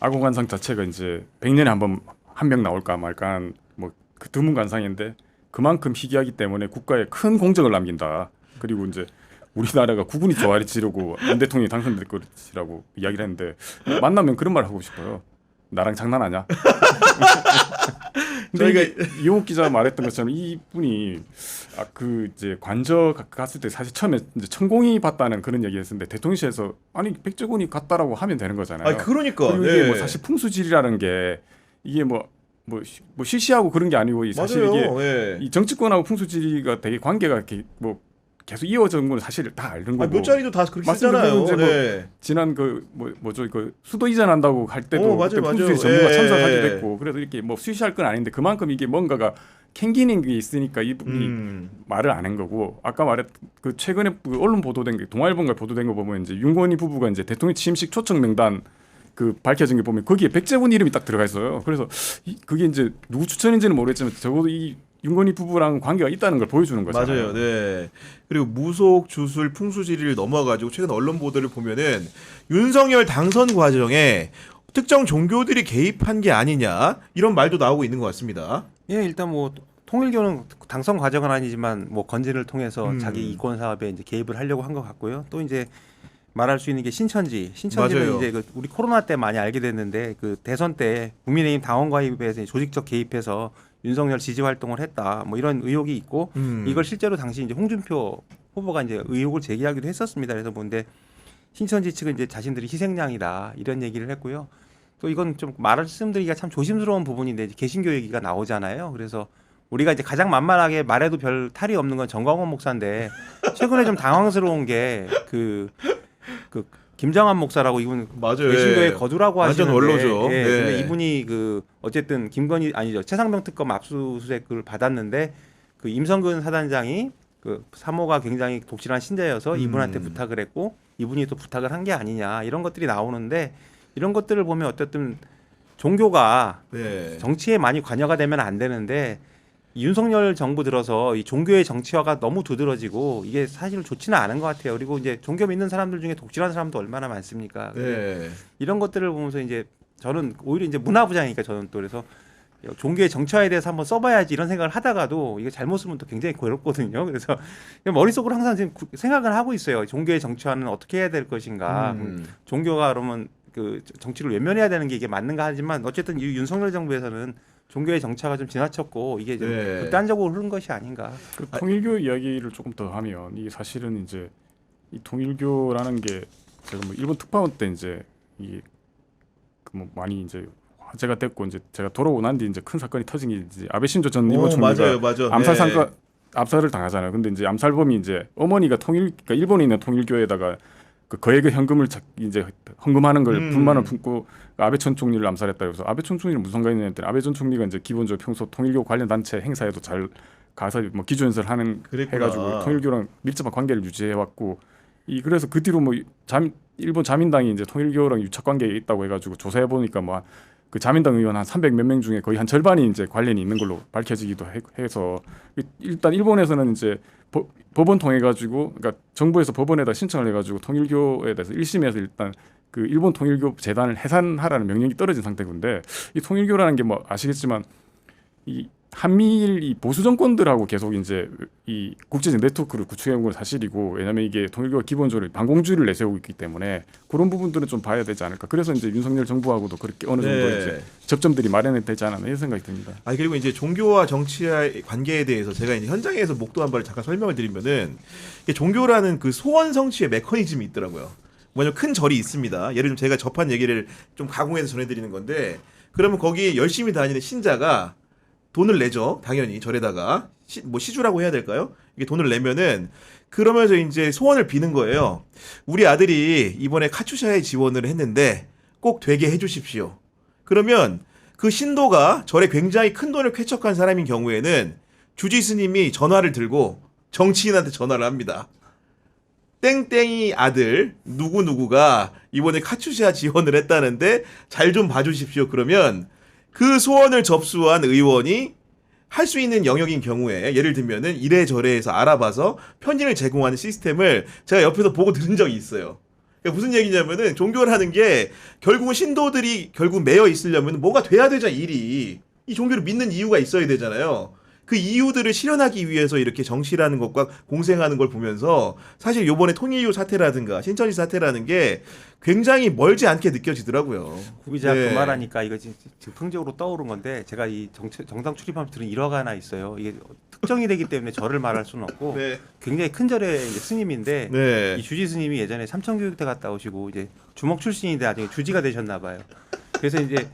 악어관상 자체가 이제 100년에 한 번 한 명 나올까 말까 뭐 그 드문 관상인데 그만큼 희귀하기 때문에 국가에 큰 공적을 남긴다. 그리고 이제 우리나라가 국군이 조아리 지르고 안 대통령이 당선될 것이라고 이야기를 했는데 만나면 그런 말 하고 싶어요. 나랑 장난하냐? 근데 저희가 이게 이용욱 기자 말했던 것처럼 이분이 그 이제 관저 갔을 때 사실 처음에 이제 천공이 봤다는 그런 얘기했었는데 대통령실에서 아니 백제군이 갔다라고 하면 되는 거잖아요. 아 그러니까 그리고 이게 네. 뭐 사실 풍수지리라는 게 이게 뭐 실시하고 그런 게 아니고 사실 맞아요. 이게 예. 이 정치권하고 풍수지리가 되게 관계가 이렇게 뭐 계속 이어진 건 사실 다 알는 거고. 몇 자리도 다 그렇게 맞습니다. 쓰잖아요. 그리고 이제 뭐 네. 지난 뭐죠 그 수도 이전한다고 할 때도 맞아요, 그때 풍수지 맞아요. 전부가 예. 참석하기도 했고 그래서 이렇게 뭐 수시할 건 아닌데 그만큼 이게 뭔가가 캥기는 게 있으니까 이분이 말을 안 한 거고 아까 말했 그 최근에 그 언론 보도된 게 동아일보가 보도된 거 보면 이제 윤건희 부부가 이제 대통령 취임식 초청 명단 그 밝혀진 게 보면 거기에 백제군 이름이 딱 들어가 있어요. 그래서 그게 이제 누구 추천인지는 모르겠지만 적어도 이 윤건희 부부랑 관계가 있다는 걸 보여주는 거잖아요. 맞아요. 네. 그리고 무속 주술 풍수지리를 넘어가지고 최근 언론 보도를 보면은 윤석열 당선 과정에 특정 종교들이 개입한 게 아니냐 이런 말도 나오고 있는 것 같습니다. 예, 일단 뭐 통일교는 당선 과정은 아니지만 뭐 건진을 통해서 자기 이권 사업에 이제 개입을 하려고 한 것 같고요. 또 이제 말할 수 있는 게 신천지는 맞아요. 이제 그 우리 코로나 때 많이 알게 됐는데 그 대선 때 국민의힘 당원 가입에서 조직적 개입해서 윤석열 지지 활동을 했다. 뭐 이런 의혹이 있고 이걸 실제로 당시 이제 홍준표 후보가 이제 의혹을 제기하기도 했었습니다. 그래서 뭔데 신천지 측은 이제 자신들이 희생양이다 이런 얘기를 했고요. 또 이건 좀 말씀드리기가 참 조심스러운 부분인데 이제 개신교 얘기가 나오잖아요. 그래서 우리가 이제 가장 만만하게 말해도 별 탈이 없는 건 정광훈 목사인데 최근에 좀 당황스러운 게 그 김정한 목사라고 이분 맞아요. 개신교의 예. 거두라고 완전 하시는데 원로죠. 예, 네. 근데 이분이 그 어쨌든 김건희 아니죠 최상병 특검 압수수색을 받았는데 그 임성근 사단장이 그 사모가 굉장히 독실한 신자여서 이분한테 부탁을 했고 이분이 또 부탁을 한 게 아니냐 이런 것들이 나오는데 이런 것들을 보면 어쨌든 종교가 네. 정치에 많이 관여가 되면 안 되는데 윤석열 정부 들어서 이 종교의 정치화가 너무 두드러지고 이게 사실 좋지는 않은 것 같아요. 그리고 이제 종교 믿는 사람들 중에 독실한 사람도 얼마나 많습니까? 네. 이런 것들을 보면서 이제 저는 오히려 이제 문화부장이니까 저는 또 그래서 종교의 정치화에 대해서 한번 써봐야지 이런 생각을 하다가도 이게 잘못 쓰면 또 굉장히 괴롭거든요. 그래서 머릿속으로 항상 지금 생각을 하고 있어요. 종교의 정치화는 어떻게 해야 될 것인가. 종교가 그러면 그 정치를 외면해야 되는 게 이게 맞는가 하지만 어쨌든 이 윤석열 정부에서는 종교의 정치화가 좀 지나쳤고 이게 좀 네. 극단적으로 흐른 것이 아닌가. 그 통일교 이야기를 조금 더 하면 이 사실은 이제 이 통일교라는 게 제가 뭐 일본 특파원 때 이제 이 그 뭐 많이 이제 화제가 됐고 이제 제가 돌아오고 난 뒤 이제 큰 사건이 터진 게 이제 아베 신조 전 일본 총리가 맞아요. 암살 네. 상가 암살을 당하잖아요. 근데 이제 암살범이 이제 어머니가 그러니까 일본에 있는 통일교에다가 그 거액의 현금을 이제 헌금하는 걸 불만을 품고 아베 전 총리를 암살했다. 그래서 아베 전 총리는 무슨 상관이 있냐면 아베 전 총리가 이제 기본적으로 평소 통일교 관련 단체 행사에도 잘 가서 뭐 기조연설 하는 그랬구나. 해가지고 통일교랑 밀접한 관계를 유지해왔고 그래서 그 뒤로 뭐 일본 자민당이 이제 통일교랑 유착 관계에 있다고 해가지고 조사해 보니까 뭐 그 자민당 의원 한 300 몇 명 중에 거의 한 절반이 이제 관련이 있는 걸로 밝혀지기도 해서 일단 일본에서는 이제 법원 통해 가지고 그러니까 정부에서 법원에다 신청을 해가지고 통일교에 대해서 1심에서 일단 그 일본 통일교 재단을 해산하라는 명령이 떨어진 상태인데 이 통일교라는 게 뭐 아시겠지만 이 한미일 이 보수 정권들하고 계속 이제 이 국제적 네트워크를 구축해온 건 사실이고 왜냐하면 이게 통일교가 기본적으로 반공주의를 내세우고 있기 때문에 그런 부분들은 좀 봐야 되지 않을까. 그래서 이제 윤석열 정부하고도 그렇게 어느 정도 네. 이제 접점들이 마련이 되지 않았나 이런 생각이 듭니다. 그리고 이제 종교와 정치의 관계에 대해서 제가 이제 현장에서 목도 한 발을 잠깐 설명을 드리면은 이게 종교라는 그 소원 성취의 메커니즘이 있더라고요. 뭐냐면 큰 절이 있습니다. 예를 들면 제가 접한 얘기를 좀 가공해서 전해드리는 건데 그러면 거기 열심히 다니는 신자가 돈을 내죠. 당연히 절에다가 뭐 시주라고 해야 될까요? 이게 돈을 내면은 그러면서 이제 소원을 비는 거예요. 우리 아들이 이번에 카투샤에 지원을 했는데 꼭 되게 해주십시오. 그러면 그 신도가 절에 굉장히 큰 돈을 쾌척한 사람인 경우에는 주지 스님이 전화를 들고 정치인한테 전화를 합니다. 땡땡이 아들 누구누구가 이번에 카투샤 지원을 했다는데 잘 좀 봐주십시오. 그러면 그 소원을 접수한 의원이 할 수 있는 영역인 경우에 예를 들면은 이래저래해서 알아봐서 편지를 제공하는 시스템을 제가 옆에서 보고 들은 적이 있어요. 그러니까 무슨 얘기냐면은 종교라는 게 결국은 신도들이 결국 매여 있으려면 뭐가 돼야 되잖아 일이. 이 종교를 믿는 이유가 있어야 되잖아요. 그 이유들을 실현하기 위해서 이렇게 정치라는 것과 공생하는 걸 보면서 사실 요번에 통일교 사태라든가 신천지 사태라는 게 굉장히 멀지 않게 느껴지더라고요. 구기자 네. 그 말하니까 이거 즉흥적으로 떠오른 건데 제가 이 정당 출입하면서 들은 일화가 하나 있어요. 이게 특정이 되기 때문에 절을 말할 수는 없고 네. 굉장히 큰 절의 이제 스님인데 네. 이 주지 스님이 예전에 삼천교육대 갔다 오시고 이제 주목 출신인데 나중에 주지가 되셨나 봐요. 그래서 이제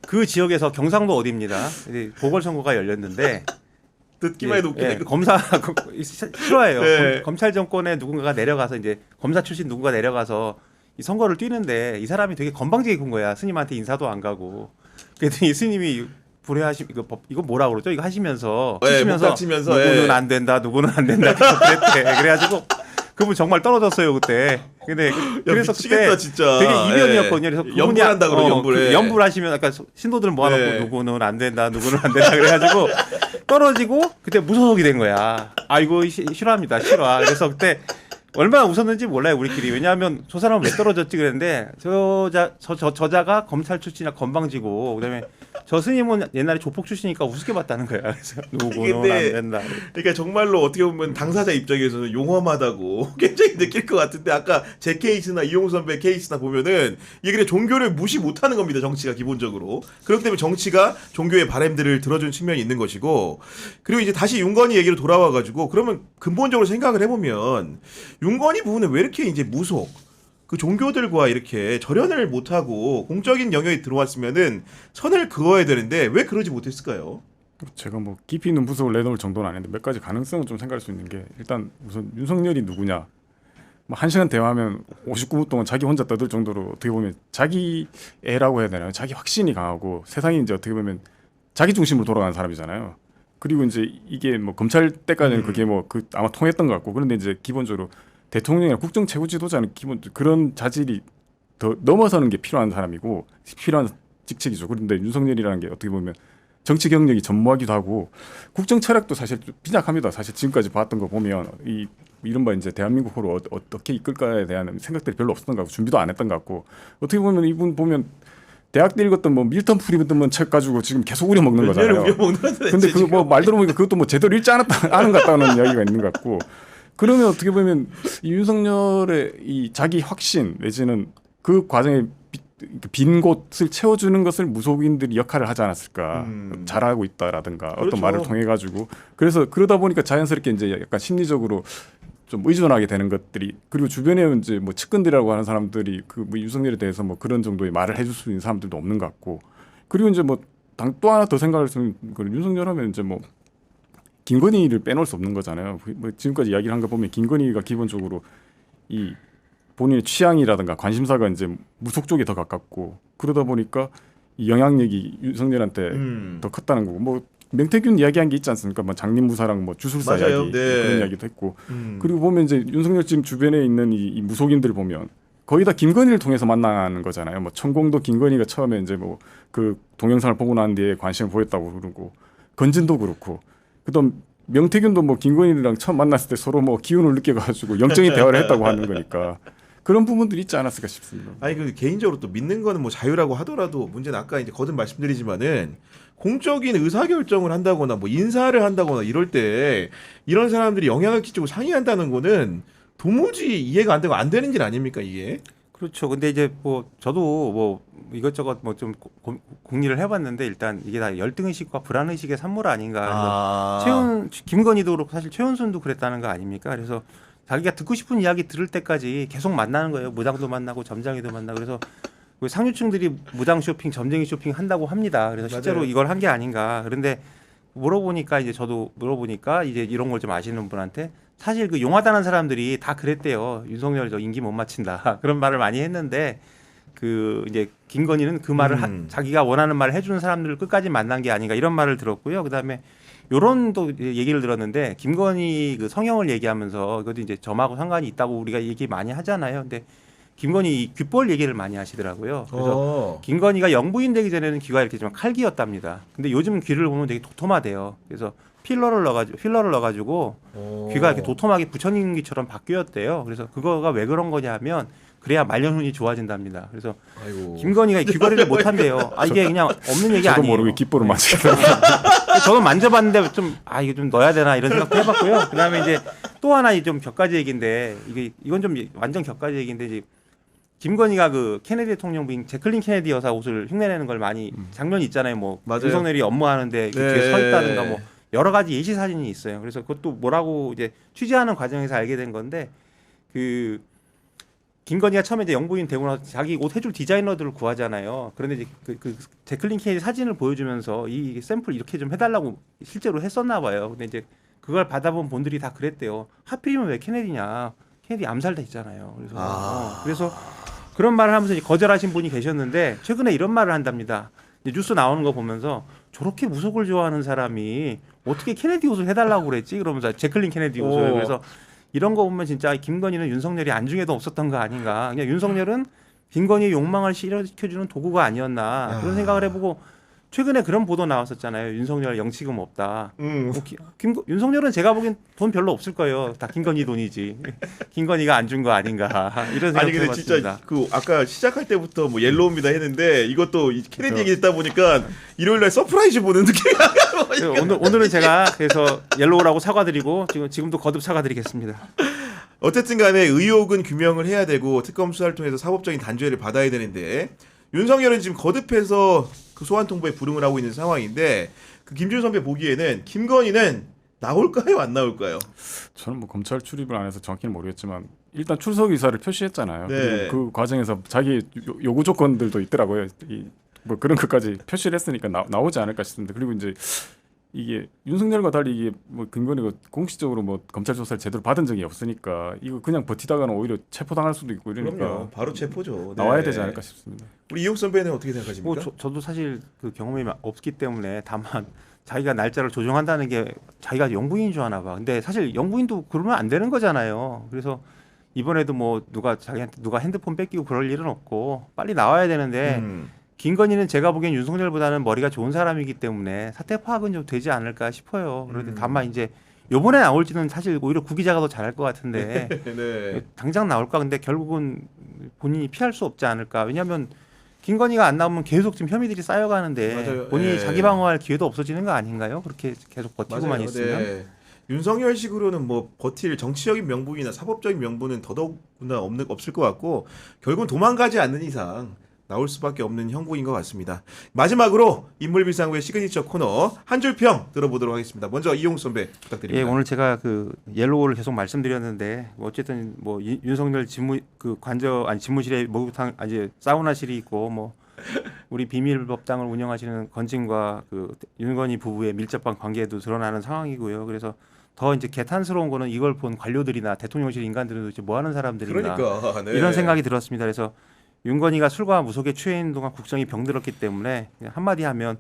그 지역에서 경상도 어디입니다. 이제 보궐선거가 열렸는데 듣기만 해도 웃기네. 검사 싫어해요. 네. 검찰 정권에 누군가가 내려가서 이제 검사 출신 누군가 내려가서 이 선거를 뛰는데 이 사람이 되게 건방지게 군 거야. 스님한테 인사도 안 가고. 그랬더니 스님이 불회하시 이거 뭐라 그러죠? 이거 하시면서 네, 치시면서 목닥치면서, 누구는 예. 안 된다, 누구는 안 된다. 계속 그랬대. 그래가지고 그분 정말 떨어졌어요 그때. 근데 그래서 미치겠다, 그때 진짜. 되게 이변이었거든요. 그래서 그분이 연불한다 그러고 연불해. 연불하시면 약간 신도들 모아놓고 네. 누구는 안 된다, 누구는 안 된다 그래가지고 떨어지고 그때 무소속이 된 거야. 아이고 싫어합니다, 싫어. 그래서 그때 얼마나 웃었는지 몰라요 우리끼리. 왜냐하면 저 사람은 왜 떨어졌지 그랬는데 저자가 검찰 출신이라 건방지고 그다음에 저 스님은 옛날에 조폭 출신이니까 우습게 봤다는 거야. 그래서 누구는 근데 안 된다. 그러니까 정말로 어떻게 보면 당사자 입장에서는 용험하다고 굉장히 느낄 것 같은데 아까 제 케이스나 이용우 선배 케이스나 보면은 이게 그냥 종교를 무시 못하는 겁니다. 정치가 기본적으로. 그렇기 때문에 정치가 종교의 바람들을 들어준 측면이 있는 것이고 그리고 이제 다시 윤건희 얘기로 돌아와가지고 그러면 근본적으로 생각을 해보면 윤건희 부분은 왜 이렇게 이제 무속 그 종교들과 이렇게 절연을 못하고 공적인 영역에 들어왔으면은 선을 그어야 되는데 왜 그러지 못했을까요? 제가 뭐 깊이 있는 분석을 내놓을 정도는 아닌데 몇 가지 가능성은 좀 생각할 수 있는 게 일단 우선 윤석열이 누구냐 뭐 1시간 대화하면 59분 동안 자기 혼자 떠들 정도로 어떻게 보면 자기 애라고 해야 되나요? 자기 확신이 강하고 세상이 이제 어떻게 보면 자기 중심으로 돌아가는 사람이잖아요. 그리고 이제 이게 뭐 검찰 때까지는 그게 뭐 그 아마 통했던 것 같고 그런데 이제 기본적으로 대통령이나 국정 최고 지도자는 기본 그런 자질이 더 넘어서는 게 필요한 사람이고 필요한 직책이죠. 그런데 윤석열이라는 게 어떻게 보면 정치 경력이 전무하기도 하고 국정 철학도 사실 좀 빈약합니다. 사실 지금까지 봤던 거 보면 이 이른바 이제 대한민국으로 어떻게 이끌까에 대한 생각들이 별로 없었던 것 같고 준비도 안 했던 것 같고 어떻게 보면 이분 보면 대학 때 읽었던 뭐 밀턴 프리드먼 책 가지고 지금 계속 우려 먹는 거잖아요. 근데 그 뭐 말 들어보니까 그것도 뭐 제대로 읽지 아는 것 같다는 이야기가 있는 것 같고 그러면 어떻게 보면 이 윤석열의 이 자기 확신 내지는 그 과정에 빈 곳을 채워주는 것을 무속인들이 역할을 하지 않았을까. 잘하고 있다라든가 그렇죠. 어떤 말을 통해 가지고 그래서 그러다 보니까 자연스럽게 이제 약간 심리적으로 좀 의존하게 되는 것들이 그리고 주변에 이제 뭐 측근들이라고 하는 사람들이 그 뭐 윤석열에 대해서 뭐 그런 정도의 말을 해줄 수 있는 사람들도 없는 것 같고 그리고 이제 뭐 또 하나 더 생각할 수 있는 건 윤석열 하면 이제 뭐 김건희를 빼놓을 수 없는 거잖아요. 뭐 지금까지 이야기를 한 거 보면 김건희가 기본적으로 이 본인의 취향이라든가 관심사가 이제 무속 쪽에 더 가깝고 그러다 보니까 이 영향력이 윤석열한테 더 컸다는 거고 뭐 명태균 이야기한 게 있지 않습니까? 뭐 장님무사랑 뭐 주술사 맞아요. 이야기 네. 그런 이야기도 했고 그리고 보면 이제 윤석열 지금 주변에 있는 이 무속인들 보면 거의 다 김건희를 통해서 만나는 거잖아요. 뭐 천공도 김건희가 처음에 이제 뭐 그 동영상을 보고 난 뒤에 관심을 보였다고 그러고 건진도 그렇고 그다음 명태균도 뭐 김건희랑 처음 만났을 때 서로 뭐 기운을 느껴가지고 영적인 대화를 했다고 하는 거니까 그런 부분들이 있지 않았을까 싶습니다. 아니 그 개인적으로 또 믿는 거는 뭐 자유라고 하더라도 문제는 아까 이제 거듭 말씀드리지만은 공적인 의사 결정을 한다거나 뭐 인사를 한다거나 이럴 때 이런 사람들이 영향을 끼치고 상의한다는 거는 도무지 이해가 안 되고 안 되는 일 아닙니까 이게? 그렇죠. 근데 이제 뭐 저도 뭐 이것저것 뭐 좀 공리를 해봤는데 일단 이게 다 열등의식과 불안의식의 산물 아닌가. 그래서 김건희도 그렇고 사실 최은순도 그랬다는 거 아닙니까? 그래서 자기가 듣고 싶은 이야기 들을 때까지 계속 만나는 거예요. 무당도 만나고 점쟁이도 만나고 그래서 상류층들이 무당 쇼핑, 점쟁이 쇼핑 한다고 합니다. 그래서 실제로 맞아요. 이걸 한 게 아닌가. 그런데 물어보니까 이제 저도 물어보니까 이제 이런 걸 좀 아시는 분한테 사실 그 용하다는 사람들이 다 그랬대요. 윤석열 저 임기 못 마친다 그런 말을 많이 했는데 그 이제 김건희는 그 말을 자기가 원하는 말을 해주는 사람들을 끝까지 만난 게 아닌가 이런 말을 들었고요. 그다음에 요런 또 얘기를 들었는데 김건희 그 성형을 얘기하면서 그것도 이제 점하고 상관이 있다고 우리가 얘기 많이 하잖아요. 근데 김건희 귓볼 얘기를 많이 하시더라고요. 그래서 김건희가 영부인 되기 전에는 귀가 이렇게 좀 칼기였답니다. 근데 요즘 귀를 보면 되게 도톰하대요. 그래서 필러를 넣어가지고 귀가 이렇게 도톰하게 부처님 귀처럼 바뀌었대요. 그래서 그거가 왜 그런 거냐면 그래야 말년운이 좋아진답니다. 그래서 아이고. 김건희가 귀걸이를 못 한대요. 아 이게 그냥 없는 얘기 저도 아니에요. 모르게 귓볼을 만지더라고요. 저도 만져봤는데 좀 이거 좀 넣어야 되나 이런 생각도 해봤고요. 그다음에 이제 또 하나 좀 격가지 얘기인데 이건 좀 완전 격가지 얘기인데 이제 김건희가 그 케네디 대통령 부인 제클린 케네디 여사 옷을 흉내내는 걸 많이 장면이 있잖아요. 뭐 맞아요. 윤석열이 업무하는데 그 네. 뒤에 서 있다든가 뭐 여러 가지 예시 사진이 있어요. 그래서 그것도 뭐라고 이제 취재하는 과정에서 알게 된 건데 그 김건희가 처음에 이제 영부인 되고 나서 자기 옷 해줄 디자이너들을 구하잖아요. 그런데 이제 그 제클린 케네디 사진을 보여주면서 이 샘플 이렇게 좀 해달라고 실제로 했었나 봐요. 근데 이제 그걸 받아본 분들이 다 그랬대요. 하필이면 왜 케네디냐? 케네디 암살돼 있잖아요. 그래서 그런 말을 하면서 이제 거절하신 분이 계셨는데 최근에 이런 말을 한답니다. 이제 뉴스 나오는 거 보면서 저렇게 무속을 좋아하는 사람이 어떻게 케네디 옷을 해달라고 그랬지? 그러면서 제클린 케네디 옷을 그래서 이런 거 보면 진짜 김건희는 윤석열이 안중에도 없었던 거 아닌가. 그냥 윤석열은 김건희의 욕망을 실현시켜주는 도구가 아니었나 그런 생각을 해보고 최근에 그런 보도 나왔었잖아요. 윤석열 영치금 없다. 윤석열은 제가 보기엔 돈 별로 없을 거예요. 다 김건희 돈이지. 김건희가 안 준 거 아닌가 이런 생각 아니 근데 해봤습니다. 진짜 그 아까 시작할 때부터 뭐 옐로우입니다 했는데 이것도 케네디 얘기 듣다 보니까 일요일날 서프라이즈 보는 느낌이 오늘은 제가 그래서 옐로우라고 사과드리고 지금도 거듭 사과드리겠습니다. 어쨌든 간에 의혹은 규명을 해야 되고 특검 수사를 통해서 사법적인 단죄를 받아야 되는데 윤석열은 지금 거듭해서 그 소환 통보에 불응을 하고 있는 상황인데 그 김준 선배 보기에는 김건희는 나올까요 안 나올까요? 저는 뭐 검찰 출입을 안 해서 정확히는 모르겠지만 일단 출석 의사를 표시했잖아요. 네. 그리고 그 과정에서 자기 요구 조건들도 있더라고요. 뭐 그런 것까지 표시를 했으니까 나오지 않을까 싶습니다. 그리고 이제 이게 윤석열과 달리 이게 뭐 김건희가 공식적으로 뭐 검찰 조사를 제대로 받은 적이 없으니까 이거 그냥 버티다가는 오히려 체포당할 수도 있고 이러니까 그럼요. 바로 체포죠. 나와야 네. 되지 않을까 싶습니다. 우리 이용 선배는 어떻게 생각하십니까? 저도 사실 그 경험이 없기 때문에 다만 자기가 날짜를 조정한다는 게 자기가 영부인인 줄 아나 봐. 근데 사실 영부인도 그러면 안 되는 거잖아요. 그래서 이번에도 뭐 누가 핸드폰 뺏기고 그럴 일은 없고 빨리 나와야 되는데 김건희는 제가 보기엔 윤석열보다는 머리가 좋은 사람이기 때문에 사태 파악은 좀 되지 않을까 싶어요. 그런데 다만 이제 요번에 나올지는 사실 오히려 구 기자가 더 잘할 것 같은데 네. 당장 나올까? 근데 결국은 본인이 피할 수 없지 않을까? 왜냐하면 김건희가 안 나오면 계속 지금 혐의들이 쌓여가는데 맞아요. 본인이 네. 자기 방어할 기회도 없어지는 거 아닌가요? 그렇게 계속 버티고만 맞아요. 있으면. 네. 윤석열식으로는 뭐 버틸 정치적인 명분이나 사법적인 명분은 더더욱나 없을 것 같고 결국은 도망가지 않는 이상 나올 수밖에 없는 형국인 것 같습니다. 마지막으로 인물비상구의 시그니처 코너 한 줄 평 들어보도록 하겠습니다. 먼저 이용 선배 부탁드립니다. 예, 오늘 제가 그 옐로우를 계속 말씀드렸는데 뭐 어쨌든 뭐 윤석열 집무실에 목욕탕 사우나실이 있고 뭐 우리 비밀법당을 운영하시는 건진과 그 윤건희 부부의 밀접한 관계도 드러나는 상황이고요. 그래서 더 이제 개탄스러운 거는 이걸 본 관료들이나 대통령실 인간들은 도대체 뭐 하는 사람들인가 그러니까 네. 이런 생각이 들었습니다. 그래서 윤건희가 술과 무속에 취해 있는 동안 국정이 병들었기 때문에 그냥 한마디 하면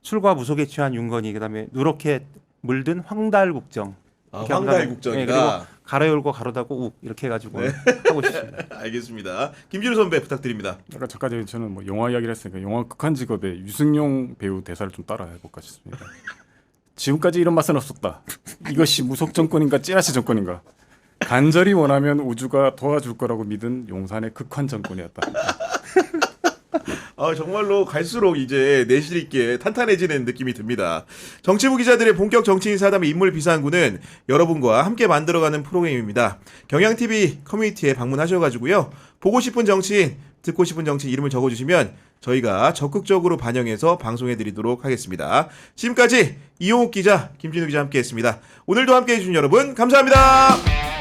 술과 무속에 취한 윤건희 그다음에 누렇게 물든 황달국정 황달국정이다. 그리고 가로 열고 가로 닫고 욱 이렇게 해가지고 하고 싶습니다. 알겠습니다. 김준우 선배 부탁드립니다. 아까 저까지 저는 뭐 영화 이야기를 했으니까 영화 극한 직업의 유승용 배우 대사를 좀 따라 해볼까 싶습니다. 지금까지 이런 맛은 없었다. 이것이 무속 정권인가 찌라시 정권인가. 간절히 원하면 우주가 도와줄 거라고 믿은 용산의 극한 정권이었다. 정말로 갈수록 이제 내실 있게 탄탄해지는 느낌이 듭니다. 정치부 기자들의 본격 정치인 사담의 인물 비상구는 여러분과 함께 만들어가는 프로그램입니다. 경향TV 커뮤니티에 방문하셔가지고요. 보고 싶은 정치인, 듣고 싶은 정치인 이름을 적어주시면 저희가 적극적으로 반영해서 방송해드리도록 하겠습니다. 지금까지 이용욱 기자, 김진우 기자 함께했습니다. 오늘도 함께해주신 여러분 감사합니다.